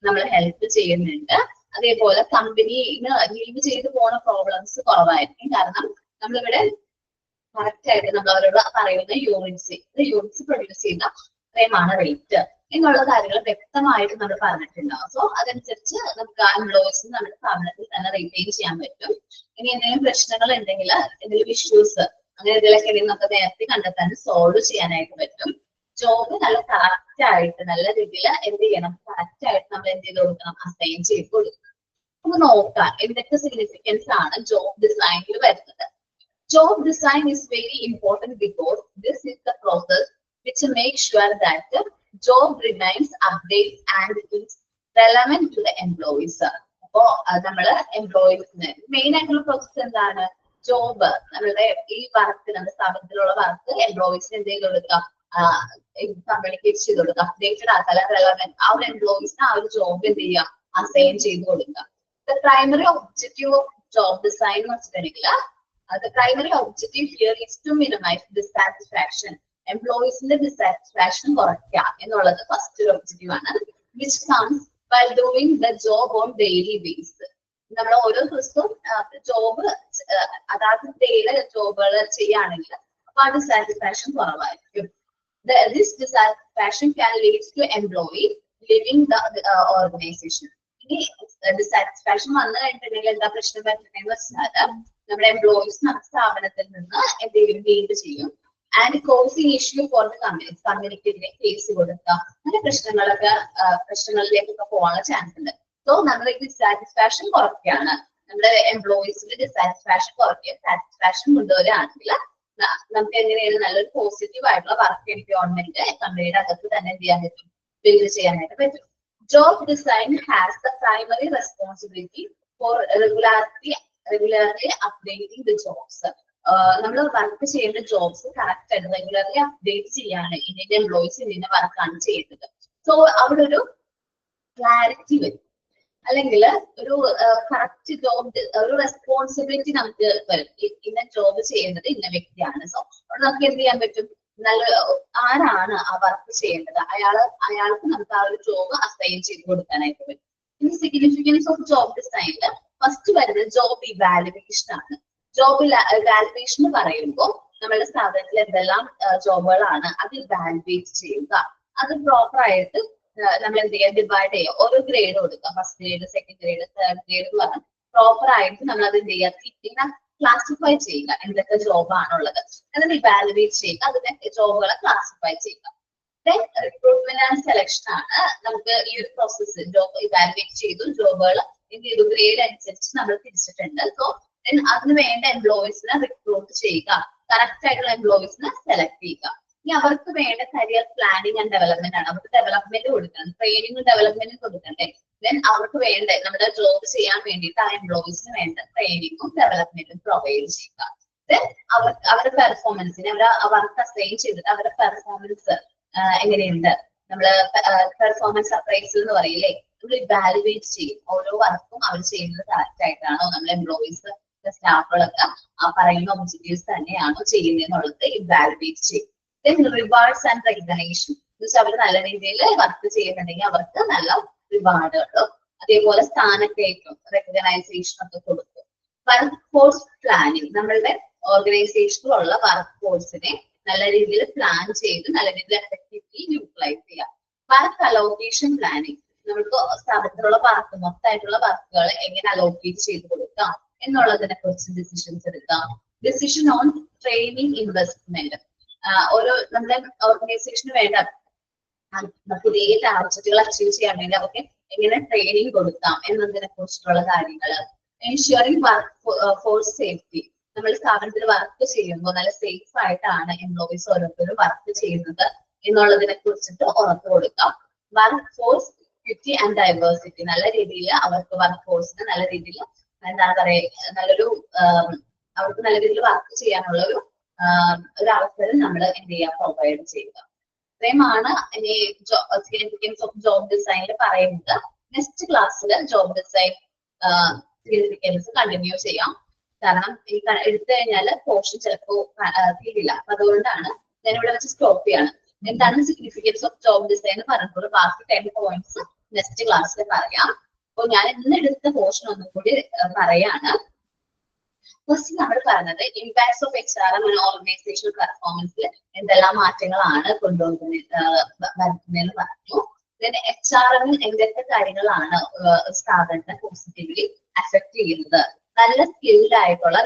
നമ്മൾ ഹെൽപ്പ് ചെയ്യുന്നുണ്ട്. അതേപോലെ കമ്പനിന്ന് ലീവ് ചെയ്ത് പോണ പ്രോബ്ലംസ് കുറവായിരിക്കും. കാരണം നമ്മളിവിടെ കറക്റ്റ് ആയിട്ട് നമ്മൾ അവരോട് പറയുന്ന യൂണിറ്റ്സ് പ്രൊഡ്യൂസ് ചെയ്യുന്ന അത്രയുമാണ് റേറ്റ് എന്നുള്ള കാര്യങ്ങൾ വ്യക്തമായിട്ട് നമ്മൾ പറഞ്ഞിട്ടുണ്ടാവും. സോ അതനുസരിച്ച് നമുക്ക് ആ എംപ്ലോയീസിന് നമ്മുടെ സ്ഥാപനത്തിൽ തന്നെ റീറ്റെയിൻ ചെയ്യാൻ പറ്റും. ഇനി എന്തെങ്കിലും പ്രശ്നങ്ങൾ ഉണ്ടെങ്കിൽ, എന്തെങ്കിലും ഇഷ്യൂസ് അങ്ങനെ എന്തെങ്കിലുമൊക്കെ ഉണ്ടെങ്കിൽ നമുക്ക് നേരത്തെ കണ്ടെത്താൻ സോൾവ് ചെയ്യാനായിട്ട് പറ്റും. ജോബ് നല്ല കറക്റ്റ് ആയിട്ട് നല്ല രീതിയിൽ എന്ത് ചെയ്യണം, കറക്റ്റ് ആയിട്ട് നമ്മൾ എന്ത് ചെയ്ത് കൊടുക്കണം, അസൈൻ ചെയ്ത് കൊടുക്കണം. നമുക്ക് നോക്കാം എന്തൊക്കെ സിഗ്നിഫിക്കൻസ് ആണ് ജോബ് ഡിസൈനിൽ വരുന്നത്. Job design is very important because this is the process which makes sure that the job remains updated and is relevant to the employees. അപ്പോ നമ്മള് എംപ്ലോയീസിന് മെയിൻ ആയിട്ടുള്ള പ്രോസസ് എന്താണ്, ജോബ് നമ്മളുടെ ഈ വർക്ക്, നമ്മുടെ സ്ഥാപനത്തിലുള്ള വർക്ക് എംപ്ലോയീസിന് എന്ത് ചെയ്ത് കൊടുക്കുക, കമ്മ്യൂണിക്കേറ്റ് ചെയ്ത് കൊടുക്കുക, അപ്ഡേറ്റഡ് ആക്കുക, റെലവെന്റ് ആ ഒരു എംപ്ലോയീസിന് ആ ഒരു ജോബ് എന്ത് ചെയ്യുക, അസൈൻ ചെയ്ത് കൊടുക്കുക. The primary objective of job design എന്ന് വെച്ചിട്ടുണ്ടെങ്കിൽ the primary objective here is to minimize dissatisfaction. Employees in the dissatisfaction കുറയ്ക്കുക എന്നുള്ളത് ഫസ്റ്റ് ഒരു ഒബ്ജക്റ്റീവ് ആണ്. which comes by doing the job on daily basis. നമ്മൾ ഓരോ ദിവസവും ജോബ് അതായത് ഡെയിലി ജോബുകൾ ചെയ്യുകയാണെങ്കിൽ അപ്പൊ ആ ഡിസാറ്റിസ്ഫാക്ഷൻ കുറവായിരിക്കും. This dissatisfaction can lead to employee leaving the organization. ഇനി ഡിസാറ്റിസ്ഫാക്ഷൻ വന്നു കഴിഞ്ഞിട്ടുണ്ടെങ്കിൽ എന്താ പ്രശ്നം പറ്റുന്നതെന്ന് വെച്ചാൽ നമ്മുടെ എംപ്ലോയീസ് നമ്മുടെ സ്ഥാപനത്തിൽ നിന്ന് എന്തെങ്കിലും ലീവ് ചെയ്യും. And causing issue for the കമ്പനിക്കെതിരെ കേസ് കൊടുക്കുക, അങ്ങനെ പ്രശ്നങ്ങളിലേക്കൊക്കെ പോകാനുള്ള ചാൻസ് ഉണ്ട്. സോ നമ്മൾ ഡിസാറ്റിസ്ഫാക്ഷൻ കുറയ്ക്കുകയാണ്, നമ്മുടെ എംപ്ലോയീസിന്റെ ഡിസാറ്റിസ്ഫാക്ഷൻ കുറയ്ക്കുക, സാറ്റിസ്ഫാക്ഷൻ കൊണ്ടുവരികയാണെങ്കിൽ നമുക്ക് എങ്ങനെയാണ് നല്ലൊരു പോസിറ്റീവ് ആയിട്ടുള്ള വർക്ക് എൻവയോൺമെന്റ് കമ്പനിയുടെ അകത്ത് തന്നെ എന്ത് ചെയ്യാൻ പറ്റും, ബിൽഡ് ചെയ്യാനായിട്ട് പറ്റും. Job design has the primary responsibility for regularly updating the jobs. നമ്മൾ വർക്ക് ചെയ്യുന്ന ജോബ്സ് കറക്റ്റ് ആയിട്ട് റെഗുലർലി അപ്ഡേറ്റ് ചെയ്യാണ് ഇന്ത്യൻ എംപ്ലോയീസ് ഇന്ത്യൻ വർക്കാണ് ചെയ്യുന്നത്. സോ അവിടെ ഒരു ക്ലാരിറ്റി വരും, അല്ലെങ്കിൽ ഒരു കറക്റ്റ് ജോബ് ഒരു റെസ്പോൺസിബിലിറ്റി നമുക്ക് വരും. ഇന്ന ജോബ് ചെയ്യുന്നത് ഇന്ന വ്യക്തിയാണ്. സോ അവിടെ നമുക്ക് എന്ത് ചെയ്യാൻ പറ്റും, നല്ല ആരാണ് ആ വർക്ക് ചെയ്യേണ്ടത്, അയാൾക്ക് നമുക്ക് ആ ഒരു ജോബ് അസൈൻ ചെയ്ത് കൊടുക്കാനായിട്ട് പറ്റും. ഇനി സിഗ്നിഫിക്കൻസ് ഓഫ് ജോബ് ഡിസൈനിൽ ഫസ്റ്റ് വരുന്നത് ജോബ് ഇവാലുവേഷൻ ആണ്. ജോബ് ഇവാലുവേഷൻ എന്ന് പറയുമ്പോൾ നമ്മുടെ സ്ഥാപനത്തിൽ എന്തെല്ലാം ജോബുകളാണ് അത് ഇവാലുവേറ്റ് ചെയ്യുക, അത് പ്രോപ്പർ ആയിട്ട് നമ്മൾ എന്ത് ചെയ്യുക, ഡിവൈഡ് ചെയ്യുക, ഓരോ ഗ്രേഡ് കൊടുക്കുക, first grade, second grade, third grade എന്ന് പറഞ്ഞാൽ പ്രോപ്പർ ആയിട്ട് നമ്മൾ അത് എന്ത് ചെയ്യുക, ക്ലാസിഫൈ ചെയ്യുക, എന്തൊക്കെ ജോബാണുള്ളത് അതിനെ ഇവാലുവേറ്റ് ചെയ്യുക, അതിന്റെ ജോബുകളെ ക്ലാസിഫൈ ചെയ്യുക. ദെൻ റിക്രൂട്ട്മെന്റ് ആൻഡ് സെലക്ഷൻ ആണ്. നമുക്ക് ഈ ഒരു പ്രോസസ്സ് ജോബ് ഇവാലുവേറ്റ് ചെയ്തു, ജോബുകൾ എന്ത് ചെയ്തു, ഗ്രേഡ് അനുസരിച്ച് നമ്മൾ തിരിച്ചിട്ടുണ്ട്. സോ അതിന് വേണ്ട എംപ്ലോയീസിനെ റിക്രൂട്ട് ചെയ്യുക, കറക്റ്റ് ആയിട്ടുള്ള എംപ്ലോയീസിനെ സെലക്ട് ചെയ്യുക. ഇനി അവർക്ക് വേണ്ട കരിയർ പ്ലാനിങ് ആൻഡ് ഡെവലപ്മെന്റ് ആണ്. അവർക്ക് ഡെവലപ്മെന്റ് കൊടുക്കണം, ട്രെയിനിങ്ങും ഡെവലപ്മെന്റും കൊടുക്കണ്ടേ. ദെൻ അവർക്ക് വേണ്ട നമ്മുടെ ജോബ് ചെയ്യാൻ വേണ്ടിയിട്ട് ആ എംപ്ലോയീസിന് വേണ്ട ട്രെയിനിങ്ങും ഡെവലപ്മെന്റും പ്രൊവൈഡ് ചെയ്യുക. ദെൻ അവരുടെ പെർഫോമൻസിന് അവർക്ക് അസൈൻ ചെയ്തിട്ട് അവരുടെ പെർഫോമൻസ് എങ്ങനെയുണ്ട്, നമ്മള് പെർഫോമൻസ് അപ്രൈസൽ എന്ന് പറയില്ലേ, നമ്മൾ ഇവാലുവേറ്റ് ചെയ്യും. ഓരോ വർക്കും അവർ ചെയ്യുന്നത് കറക്റ്റ് ആയിട്ടാണോ, നമ്മൾ എംപ്ലോയീസ് സ്റ്റാഫുകളൊക്കെ ആ പറയുന്ന ഒബ്ജക്റ്റീവ്സ് തന്നെയാണോ ചെയ്യുന്നതെന്നുള്ളത് ഇവാലുവേറ്റ് ചെയ്യും. ദെൻ റിവാർഡ്സ് ആൻഡ് റെക്കഗ്നേഷൻ, അവർ നല്ല രീതിയിൽ വർക്ക് ചെയ്യുന്നുണ്ടെങ്കിൽ അവർക്ക് നല്ല റിവാർഡുകളും അതേപോലെ സ്ഥാനക്കയറ്റം റെക്കഗ്നൈസേഷൻ ഒക്കെ കൊടുക്കും. വർക്ക് ഫോഴ്സ് പ്ലാനിങ്, നമ്മളുടെ ഓർഗനൈസേഷനിലുള്ള വർക്ക് ഫോഴ്സിനെ നല്ല രീതിയിൽ പ്ലാൻ ചെയ്ത് നല്ല രീതിയിൽ എഫക്റ്റീവ്ലി യൂട്ടിലൈസ് ചെയ്യാം. വർക്ക് അലോക്കേഷൻ പ്ലാനിങ്, നമുക്ക് സ്ഥാപനത്തിലുള്ള വർക്ക് മൊത്തമായിട്ടുള്ള വർക്കുകൾ എങ്ങനെ അലോക്കേറ്റ് ചെയ്ത് കൊടുക്കാം എന്നുള്ളതിനെ കുറിച്ച് ഡിസിഷൻസ് എടുക്കാം. ഡിസിഷൻ ഓൺ ട്രെയിനിങ് ഇൻവെസ്റ്റ്മെന്റ്, ഓരോ നമ്മുടെ ഓർഗനൈസേഷന് വേണ്ട പുതിയ ടാർഗറ്റുകൾ അച്ചീവ് ചെയ്യാൻ വേണ്ടി അവർക്ക് എങ്ങനെ ട്രെയിനിങ് കൊടുക്കാം എന്നതിനെ കുറിച്ചിട്ടുള്ള കാര്യങ്ങൾ. എൻഷുറിംഗ് വർക്ക് ഫോഴ്സ് സേഫ്റ്റി, നമ്മൾ സ്ഥാപനത്തിൽ വർക്ക് ചെയ്യുമ്പോൾ നല്ല സേഫ് ആയിട്ടാണ് എംപ്ലോയീസ് ഓരോരുത്തരും വർക്ക് ചെയ്യുന്നത് എന്നുള്ളതിനെ കുറിച്ചിട്ട് ഉറപ്പ് കൊടുക്കാം. Work force equity and diversity, നല്ല രീതിയിൽ അവർക്ക് വർക്ക് ഫോഴ്സിന് നല്ല രീതിയിൽ എന്താണ് പറയുക നല്ലൊരു അവർക്ക് നല്ല രീതിയിൽ വർക്ക് ചെയ്യാനുള്ള ഒരു അവസരം നമ്മൾ എന്ത് ചെയ്യുക പ്രൊവൈഡ് ചെയ്യുക. ഇത്രയുമാണ് ഇനി സിഗ്നിഫിക്കൻസ് ഓഫ് ജോബ് ഡിസൈനിൽ പറയുന്നത്. നെക്സ്റ്റ് ക്ലാസ്സിൽ ജോബ് ഡിസൈൻ സിഗ്നിഫിക്കൻസ് കണ്ടിന്യൂ ചെയ്യാം. കാരണം ഈ എടുത്തു കഴിഞ്ഞാൽ പോർഷൻ ചിലപ്പോൾ തീരില്ല. അപ്പൊ അതുകൊണ്ടാണ് ഞാൻ ഇവിടെ വെച്ച് സ്റ്റോപ്പ് ചെയ്യാണ്. എന്താണ് സിഗ്നിഫിക്കൻസ് ഓഫ് ജോബ് ഡിസൈൻ എന്ന് പറഞ്ഞപ്പോൾ ബാക്കി 10 പോയിന്റ്സ് നെക്സ്റ്റ് ക്ലാസ്സിൽ പറയാം. അപ്പോൾ ഞാൻ ഇന്ന് എടുത്ത പോർഷൻ ഒന്നും കൂടി പറയാണ്. ഫസ്റ്റ് നമ്മൾ പറഞ്ഞത് impacts of HRM and organisational പെർഫോമൻസിൽ എന്തെല്ലാം മാറ്റങ്ങളാണ് വരുത്തുന്നതെന്ന് പറഞ്ഞു. HRM എന്തൊക്കെ കാര്യങ്ങളാണ് സ്ഥാപനത്തെ പോസിറ്റീവ്ലി അഫക്ട് ചെയ്യുന്നത്. നല്ല സ്കിൽഡ് ആയിട്ടുള്ള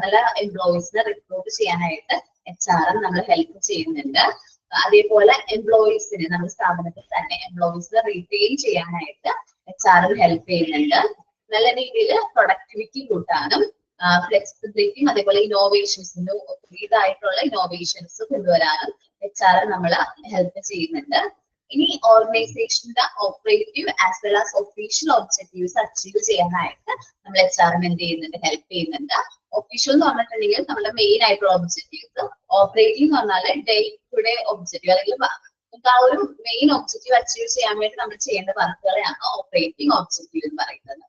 നല്ല എംപ്ലോയീസിനെ റിക്രൂട്ട് ചെയ്യാനായിട്ട് HRM നമ്മൾ ഹെൽപ്പ് ചെയ്യുന്നുണ്ട്. അതേപോലെ എംപ്ലോയീസിന് നമ്മുടെ സ്ഥാപനത്തിൽ തന്നെ എംപ്ലോയീസിനെ റീറ്റെയിൻ ചെയ്യാനായിട്ട് HRM ഹെൽപ്പ് ചെയ്യുന്നുണ്ട്. നല്ല രീതിയിൽ പ്രൊഡക്ടിവിറ്റി കൂട്ടാനും ഫ്ലെക്സിബിലിറ്റിയും അതേപോലെ ഇന്നോവേഷൻസിന്റെ ഇതായിട്ടുള്ള ഇന്നോവേഷൻസ് കൊണ്ടുവരാനും HRM നമ്മൾ ഹെൽപ്പ് ചെയ്യുന്നുണ്ട്. ഇനി ഓർഗനൈസേഷന്റെ operative as well as official objectives achieve ചെയ്യാനായിട്ട് നമ്മൾ HRM എന്ത് ചെയ്യുന്നുണ്ട് ഹെൽപ്പ് ചെയ്യുന്നുണ്ട്. ഒഫീഷ്യൽ എന്ന് പറഞ്ഞിട്ടുണ്ടെങ്കിൽ നമ്മുടെ മെയിൻ ആയിട്ടുള്ള ഒബ്ജക്റ്റീവ്സ്, ഓപ്പറേറ്റീവ് എന്ന് പറഞ്ഞാൽ ഡേ ടു ഡേ ഒബ്ജക്റ്റീവ് അല്ലെങ്കിൽ നമുക്ക് ആ ഒരു മെയിൻ ഒബ്ജക്റ്റീവ് അച്ചീവ് ചെയ്യാൻ വേണ്ടി നമ്മൾ ചെയ്യേണ്ട വർക്കുകളെയാണ് ഓപ്പറേറ്റിംഗ് ഒബ്ജക്റ്റീവ് എന്ന് പറയുന്നത്.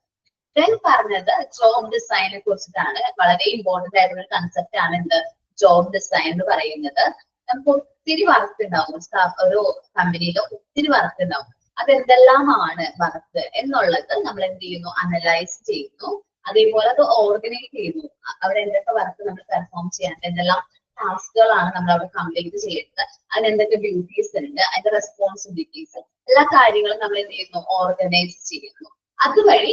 ദെൻ പറഞ്ഞത് ജോബ് ഡിസൈനെ കുറിച്ചിട്ടാണ്. വളരെ ഇമ്പോർട്ടന്റ് ആയിട്ടുള്ള കൺസെപ്റ്റ് ആണ് എന്ത് ജോബ് ഡിസൈൻ എന്ന് പറയുന്നത്. നമുക്ക് ഒത്തിരി വർക്ക് ഉണ്ടാവും ഒരു കമ്പനിയിൽ, ഒത്തിരി വർക്ക് ഉണ്ടാവും. അതെന്തെല്ലാമാണ് വർക്ക് എന്നുള്ളത് നമ്മൾ എന്ത് ചെയ്യുന്നു അനലൈസ് ചെയ്യുന്നു. അതേപോലെ അത് ഓർഗനൈസ് ചെയ്യുന്നു. അവരെന്തൊക്കെ വർക്ക് നമ്മൾ പെർഫോം ചെയ്യാൻ എന്തെല്ലാം ടാസ്കുകളാണ് നമ്മൾ അവിടെ കംപ്ലീറ്റ് ചെയ്യുന്നത്, അതിനെന്തൊക്കെ ഡ്യൂട്ടീസ് ഉണ്ട്, അതിന്റെ റെസ്പോൺസിബിലിറ്റീസ് എല്ലാ കാര്യങ്ങളും നമ്മൾ എന്ത് ചെയ്യുന്നു ഓർഗനൈസ് ചെയ്യുന്നു. അതുവഴി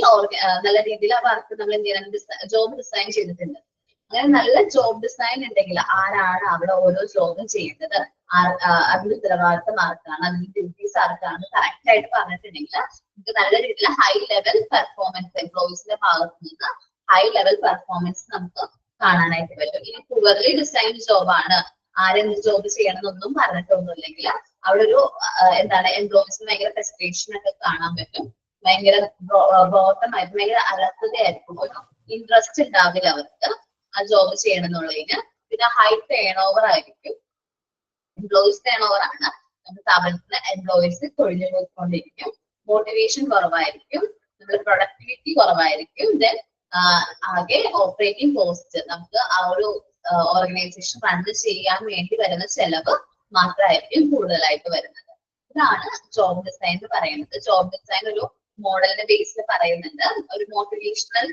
നല്ല രീതിയിൽ ആ വർക്ക് നമ്മൾ എന്ത് ചെയ്യണം ജോബ് ഡിസൈൻ ചെയ്തിട്ടുണ്ട്. അങ്ങനെ നല്ല ജോബ് ഡിസൈൻ ഉണ്ടെങ്കിൽ ആരാണ് അവിടെ ഓരോ ജോബും ചെയ്യുന്നത്, അതിന്റെ ഉത്തരവാദിത്തം ആർക്കാണ്, അതിന്റെ ഡ്യൂട്ടീസ് ആർക്കാണ് കറക്റ്റ് ആയിട്ട് പറഞ്ഞിട്ടുണ്ടെങ്കിൽ നമുക്ക് നല്ല രീതിയിൽ ഹൈ ലെവൽ പെർഫോമൻസ് എംപ്ലോയീസിന്റെ ഭാഗത്ത് നിന്ന് ഹൈ ലെവൽ പെർഫോമൻസ് നമുക്ക് കാണാനായിട്ട് പറ്റും. ഇനി പുവർലി ഡിസൈൻ ജോബാണ്, ആരെന്ത് ജോബ് ചെയ്യണം എന്നൊന്നും പറഞ്ഞിട്ടൊന്നുമില്ലെങ്കിൽ അവിടെ ഒരു എന്താണ് എംപ്ലോയീസിന് ഭയങ്കര ഫ്രസ്ട്രേഷൻ ഒക്കെ കാണാൻ പറ്റും. ഭയങ്കര ബോട്ടമായിട്ട് ഭയങ്കര അലസതയായിരിക്കും, ഒരു ഇൻട്രസ്റ്റ് ഉണ്ടാവില്ല അവർക്ക് ആ ജോബ് ചെയ്യണം എന്നുള്ളതിന്. പിന്നെ ഹൈ ടേൺ ഓവർ ആയിരിക്കും, എംപ്ലോയീസ് ടേൺ ഓവർ ആണ്. നമ്മുടെ സ്ഥാപനത്തിന് എംപ്ലോയീസ് കൊഴിഞ്ഞു പോയിക്കൊണ്ടിരിക്കും, മോട്ടിവേഷൻ കുറവായിരിക്കും, നമ്മുടെ പ്രൊഡക്ടിവിറ്റി കുറവായിരിക്കും. ദെൻ ആകെ ഓപ്പറേറ്റിംഗ് കോസ്റ്റ്, നമുക്ക് ആ ഒരു ഓർഗനൈസേഷൻ റൺ ചെയ്യാൻ വേണ്ടി വരുന്ന ചെലവ് മാത്രമായിരിക്കും കൂടുതലായിട്ട് വരുന്നത്. ഇതാണ് ജോബ് ഡിസൈൻ എന്ന് പറയുന്നത്. ജോബ് ഡിസൈൻ ഒരു മോഡലിന്റെ ബേസിൽ പറയുന്നുണ്ട്. ഒരു മോട്ടിവേഷണൽ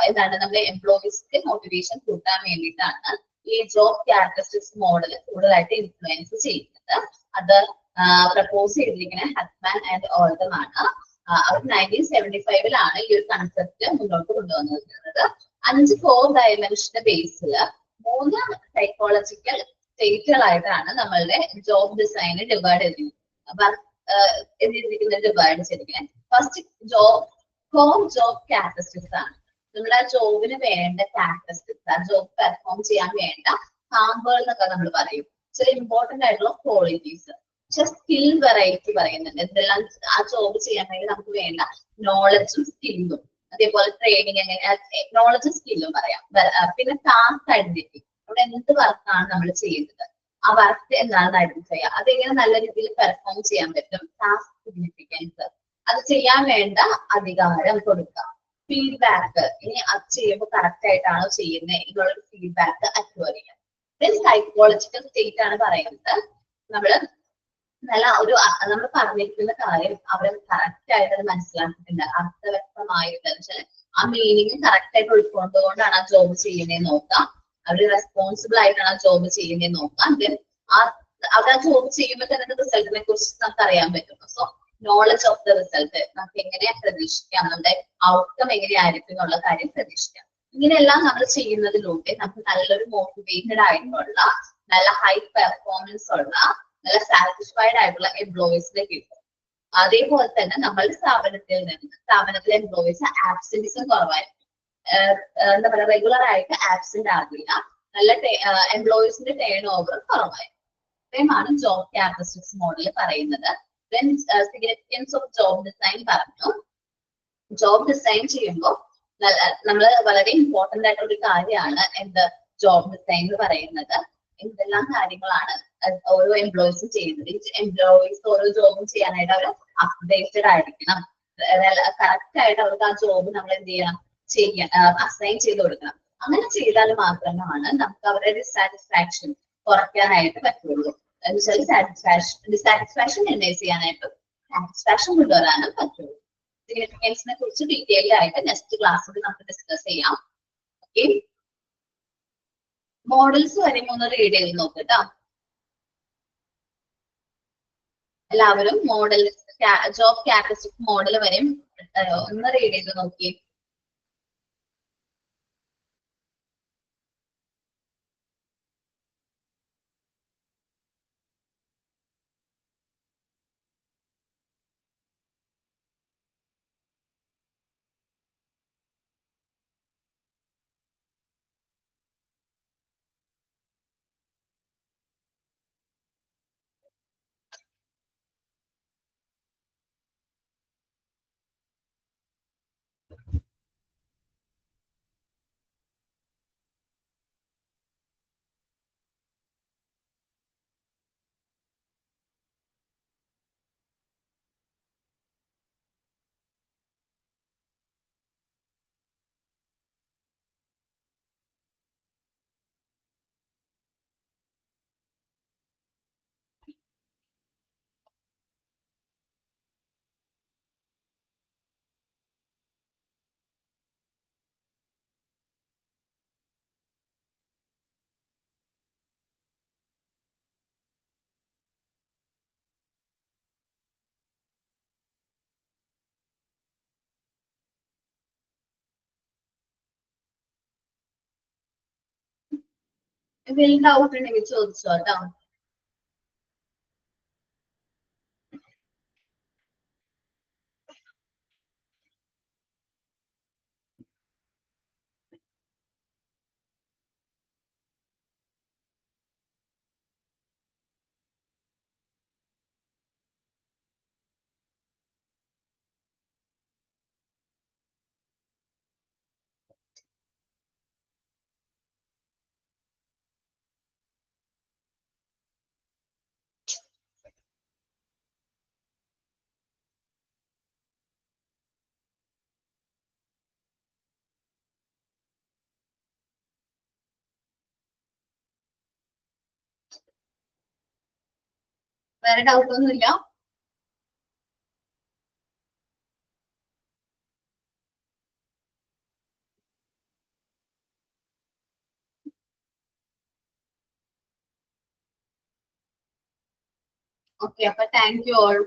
എന്താണ് നമ്മുടെ എംപ്ലോയീസിന്റെ മോട്ടിവേഷൻ കൂട്ടാൻ വേണ്ടിയിട്ടാണ് ഈ ജോബ് ക്യാരക്ടറിസ്റ്റിക്സ് മോഡൽ കൂടുതലായിട്ട് ഇൻഫ്ലുവൻസ് ചെയ്യുന്നത്. അത് പ്രപ്പോസ് ചെയ്തിരിക്കുന്ന ഹസ്ബാൻ ആൻഡ് ഓൾഡം ആണ്. അവർ 1975 ഈ ഒരു കൺസെപ്റ്റ് മുന്നോട്ട് കൊണ്ടുവന്നിരിക്കുന്നത്. 5 4 ഡയമെൻഷന്റെ ബേസിൽ 3 സൈക്കോളജിക്കൽ സ്റ്റേറ്റുകളായിട്ടാണ് നമ്മളുടെ ജോബ് ഡിസൈന് ഡിവൈഡ് ചെയ്തിരിക്കുന്നത്. ഫസ്റ്റ് ജോബ് ക്യാരക്ടറിസ്റ്റിക്സ് ആണ്. നമ്മുടെ ആ ജോബിന് വേണ്ട ക്യാരക്ടറിസ്റ്റിക്സ്, ആ ജോബ് പെർഫോം ചെയ്യാൻ വേണ്ട സാമ്പിൾ എന്നൊക്കെ നമ്മൾ പറയും. ചില ഇമ്പോർട്ടന്റ് ആയിട്ടുള്ള ക്വാളിറ്റീസ്. പക്ഷെ സ്കിൽ വെറൈറ്റി പറയുന്നുണ്ട്. എന്തെല്ലാം ആ ജോബ് ചെയ്യാൻ വേണ്ടി നമുക്ക് വേണ്ട നോളജും സ്കില്ലും, അതേപോലെ ട്രെയിനിങ് എങ്ങനെ നോളജും സ്കില്ലും പറയാം. പിന്നെ ടാസ്ക് ഐഡന്റിറ്റി, അവിടെ എന്ത് വർക്കാണ് നമ്മൾ ചെയ്യുന്നത്, ആ വർക്ക് എന്താണെന്ന് ഐഡന്റിഫൈ ചെയ്യുക, അതെങ്ങനെ നല്ല രീതിയിൽ പെർഫോം ചെയ്യാൻ പറ്റും. ടാസ്ക് സിഗ്നിഫിക്കൻസ്, അത് ചെയ്യാൻ വേണ്ട അധികാരം കൊടുക്കുക. ഫീഡ്ബാക്ക്, ഇനി അത് ചെയ്യുമ്പോൾ കറക്റ്റ് ആയിട്ടാണോ ചെയ്യുന്നത് എന്നുള്ളൊരു ഫീഡ്ബാക്ക് അക്വയർ ചെയ്യാം. ദെൻ സൈക്കോളജിക്കൽ സ്റ്റേറ്റ് ആണ് പറയുന്നത്. നമ്മള് നല്ല ഒരു നമ്മൾ പറഞ്ഞിരിക്കുന്ന കാര്യം അവർ കറക്റ്റ് ആയിട്ട് അത് മനസ്സിലാക്കിയിട്ടുണ്ട്, അർത്ഥവ്യക്തമായിട്ട് വെച്ചാൽ ആ മീനിങ് കറക്റ്റ് ആയിട്ട് ഉൾക്കൊണ്ടുകൊണ്ടാണ് ആ ജോബ് ചെയ്യുന്നതെന്ന് നോക്കാം. അവർ റെസ്പോൺസിബിൾ ആയിട്ടാണ് ആ ജോബ് ചെയ്യുന്നതെന്ന് നോക്കാം. ദെൻ അവർ ആ ജോബ് ചെയ്യുമ്പോൾ തന്നെ റിസൾട്ടിനെ കുറിച്ച് നമുക്ക് അറിയാൻ പറ്റും. So knowledge of the result നമുക്ക് എങ്ങനെ പ്രതീക്ഷിക്കാം, നമ്മുടെ ഔട്ട്കം എങ്ങനെയായിരിക്കും എന്നുള്ള കാര്യം പ്രതീക്ഷിക്കാം. ഇങ്ങനെയെല്ലാം നമ്മൾ ചെയ്യുന്നതിലൂടെ നമുക്ക് നല്ലൊരു മോട്ടിവേറ്റഡ് ആയിട്ടുള്ള, നല്ല ഹൈ പെർഫോമൻസ് ഉള്ള, നല്ല സാറ്റിസ്ഫൈഡ് ആയിട്ടുള്ള എംപ്ലോയീസിനെ കിട്ടും. അതേപോലെ തന്നെ നമ്മളുടെ സ്ഥാപനത്തിലെ എംപ്ലോയീസ് ആബ്സെന്റിസം കുറവായിരിക്കും. എന്താ പറയുക, റെഗുലർ ആയിട്ട് ആബ്സെന്റ് ആകില്ല. നല്ല എംപ്ലോയീസിന്റെ ടേൺ ഓവർ കുറവായിരിക്കും. ഇത്രയുമാണ് ജോബ് ക്യാരക്ടറിസ്റ്റിക്സ് മോഡൽ പറയുന്നത്. Then significance of job design പറഞ്ഞു. ജോബ് ഡിസൈൻ ചെയ്യുമ്പോൾ നമ്മൾ വളരെ ഇമ്പോർട്ടന്റ് ആയിട്ടുള്ള ഒരു കാര്യമാണ് എന്ത് ജോബ് ഡിസൈൻ എന്ന് പറയുന്നത്. എന്തെല്ലാം കാര്യങ്ങളാണ് ഓരോ എംപ്ലോയീസും ചെയ്യുന്നത്. എംപ്ലോയീസ് ഓരോ ജോബും ചെയ്യാനായിട്ട് അവർ അപ്ഡേറ്റഡ് ആയിരിക്കണം. കറക്റ്റ് ആയിട്ട് അവർക്ക് ആ ജോബ് നമ്മൾ എന്ത് ചെയ്യണം, അസൈൻ ചെയ്ത് കൊടുക്കണം. അങ്ങനെ ചെയ്താൽ മാത്രമാണ് നമുക്ക് അവരുടെ ഡിസാറ്റിസ്ഫാക്ഷൻ കുറയ്ക്കാനായിട്ട് പറ്റുള്ളൂ. ഡിസാറ്റിസ്ഫാക്ഷൻ മിനിമൈസ് ചെയ്യാനായിട്ട് സാറ്റിസ്ഫാക്ഷൻ കൊണ്ടുവരാനും പറ്റുള്ളൂ. സിഗ്നിഫിക്കൻസിനെ കുറിച്ച് ഡീറ്റെയിൽഡ് ആയിട്ട് നെക്സ്റ്റ് ക്ലാസ്സിൽ നമുക്ക് ഡിസ്കസ് ചെയ്യാം. ഓക്കെ, മോഡൽസ് വരെ ഒന്ന് റീഡ് ചെയ്ത് നോക്കട്ടോ എല്ലാവരും. മോഡൽ ജോബ് ക്യാരക്ടറിസ്റ്റിക് മോഡൽ വരെയും ഒന്ന് റീഡ് ചെയ്ത് നോക്കി. എന്തെങ്കിലും ഡൗട്ട് ഉണ്ടെങ്കിൽ ചോദിച്ചോ കേട്ടോ. വേറെ ഡൗട്ട് ഒന്നുമില്ല. ഓക്കെ, അപ്പൊ താങ്ക് യു ഓൾ.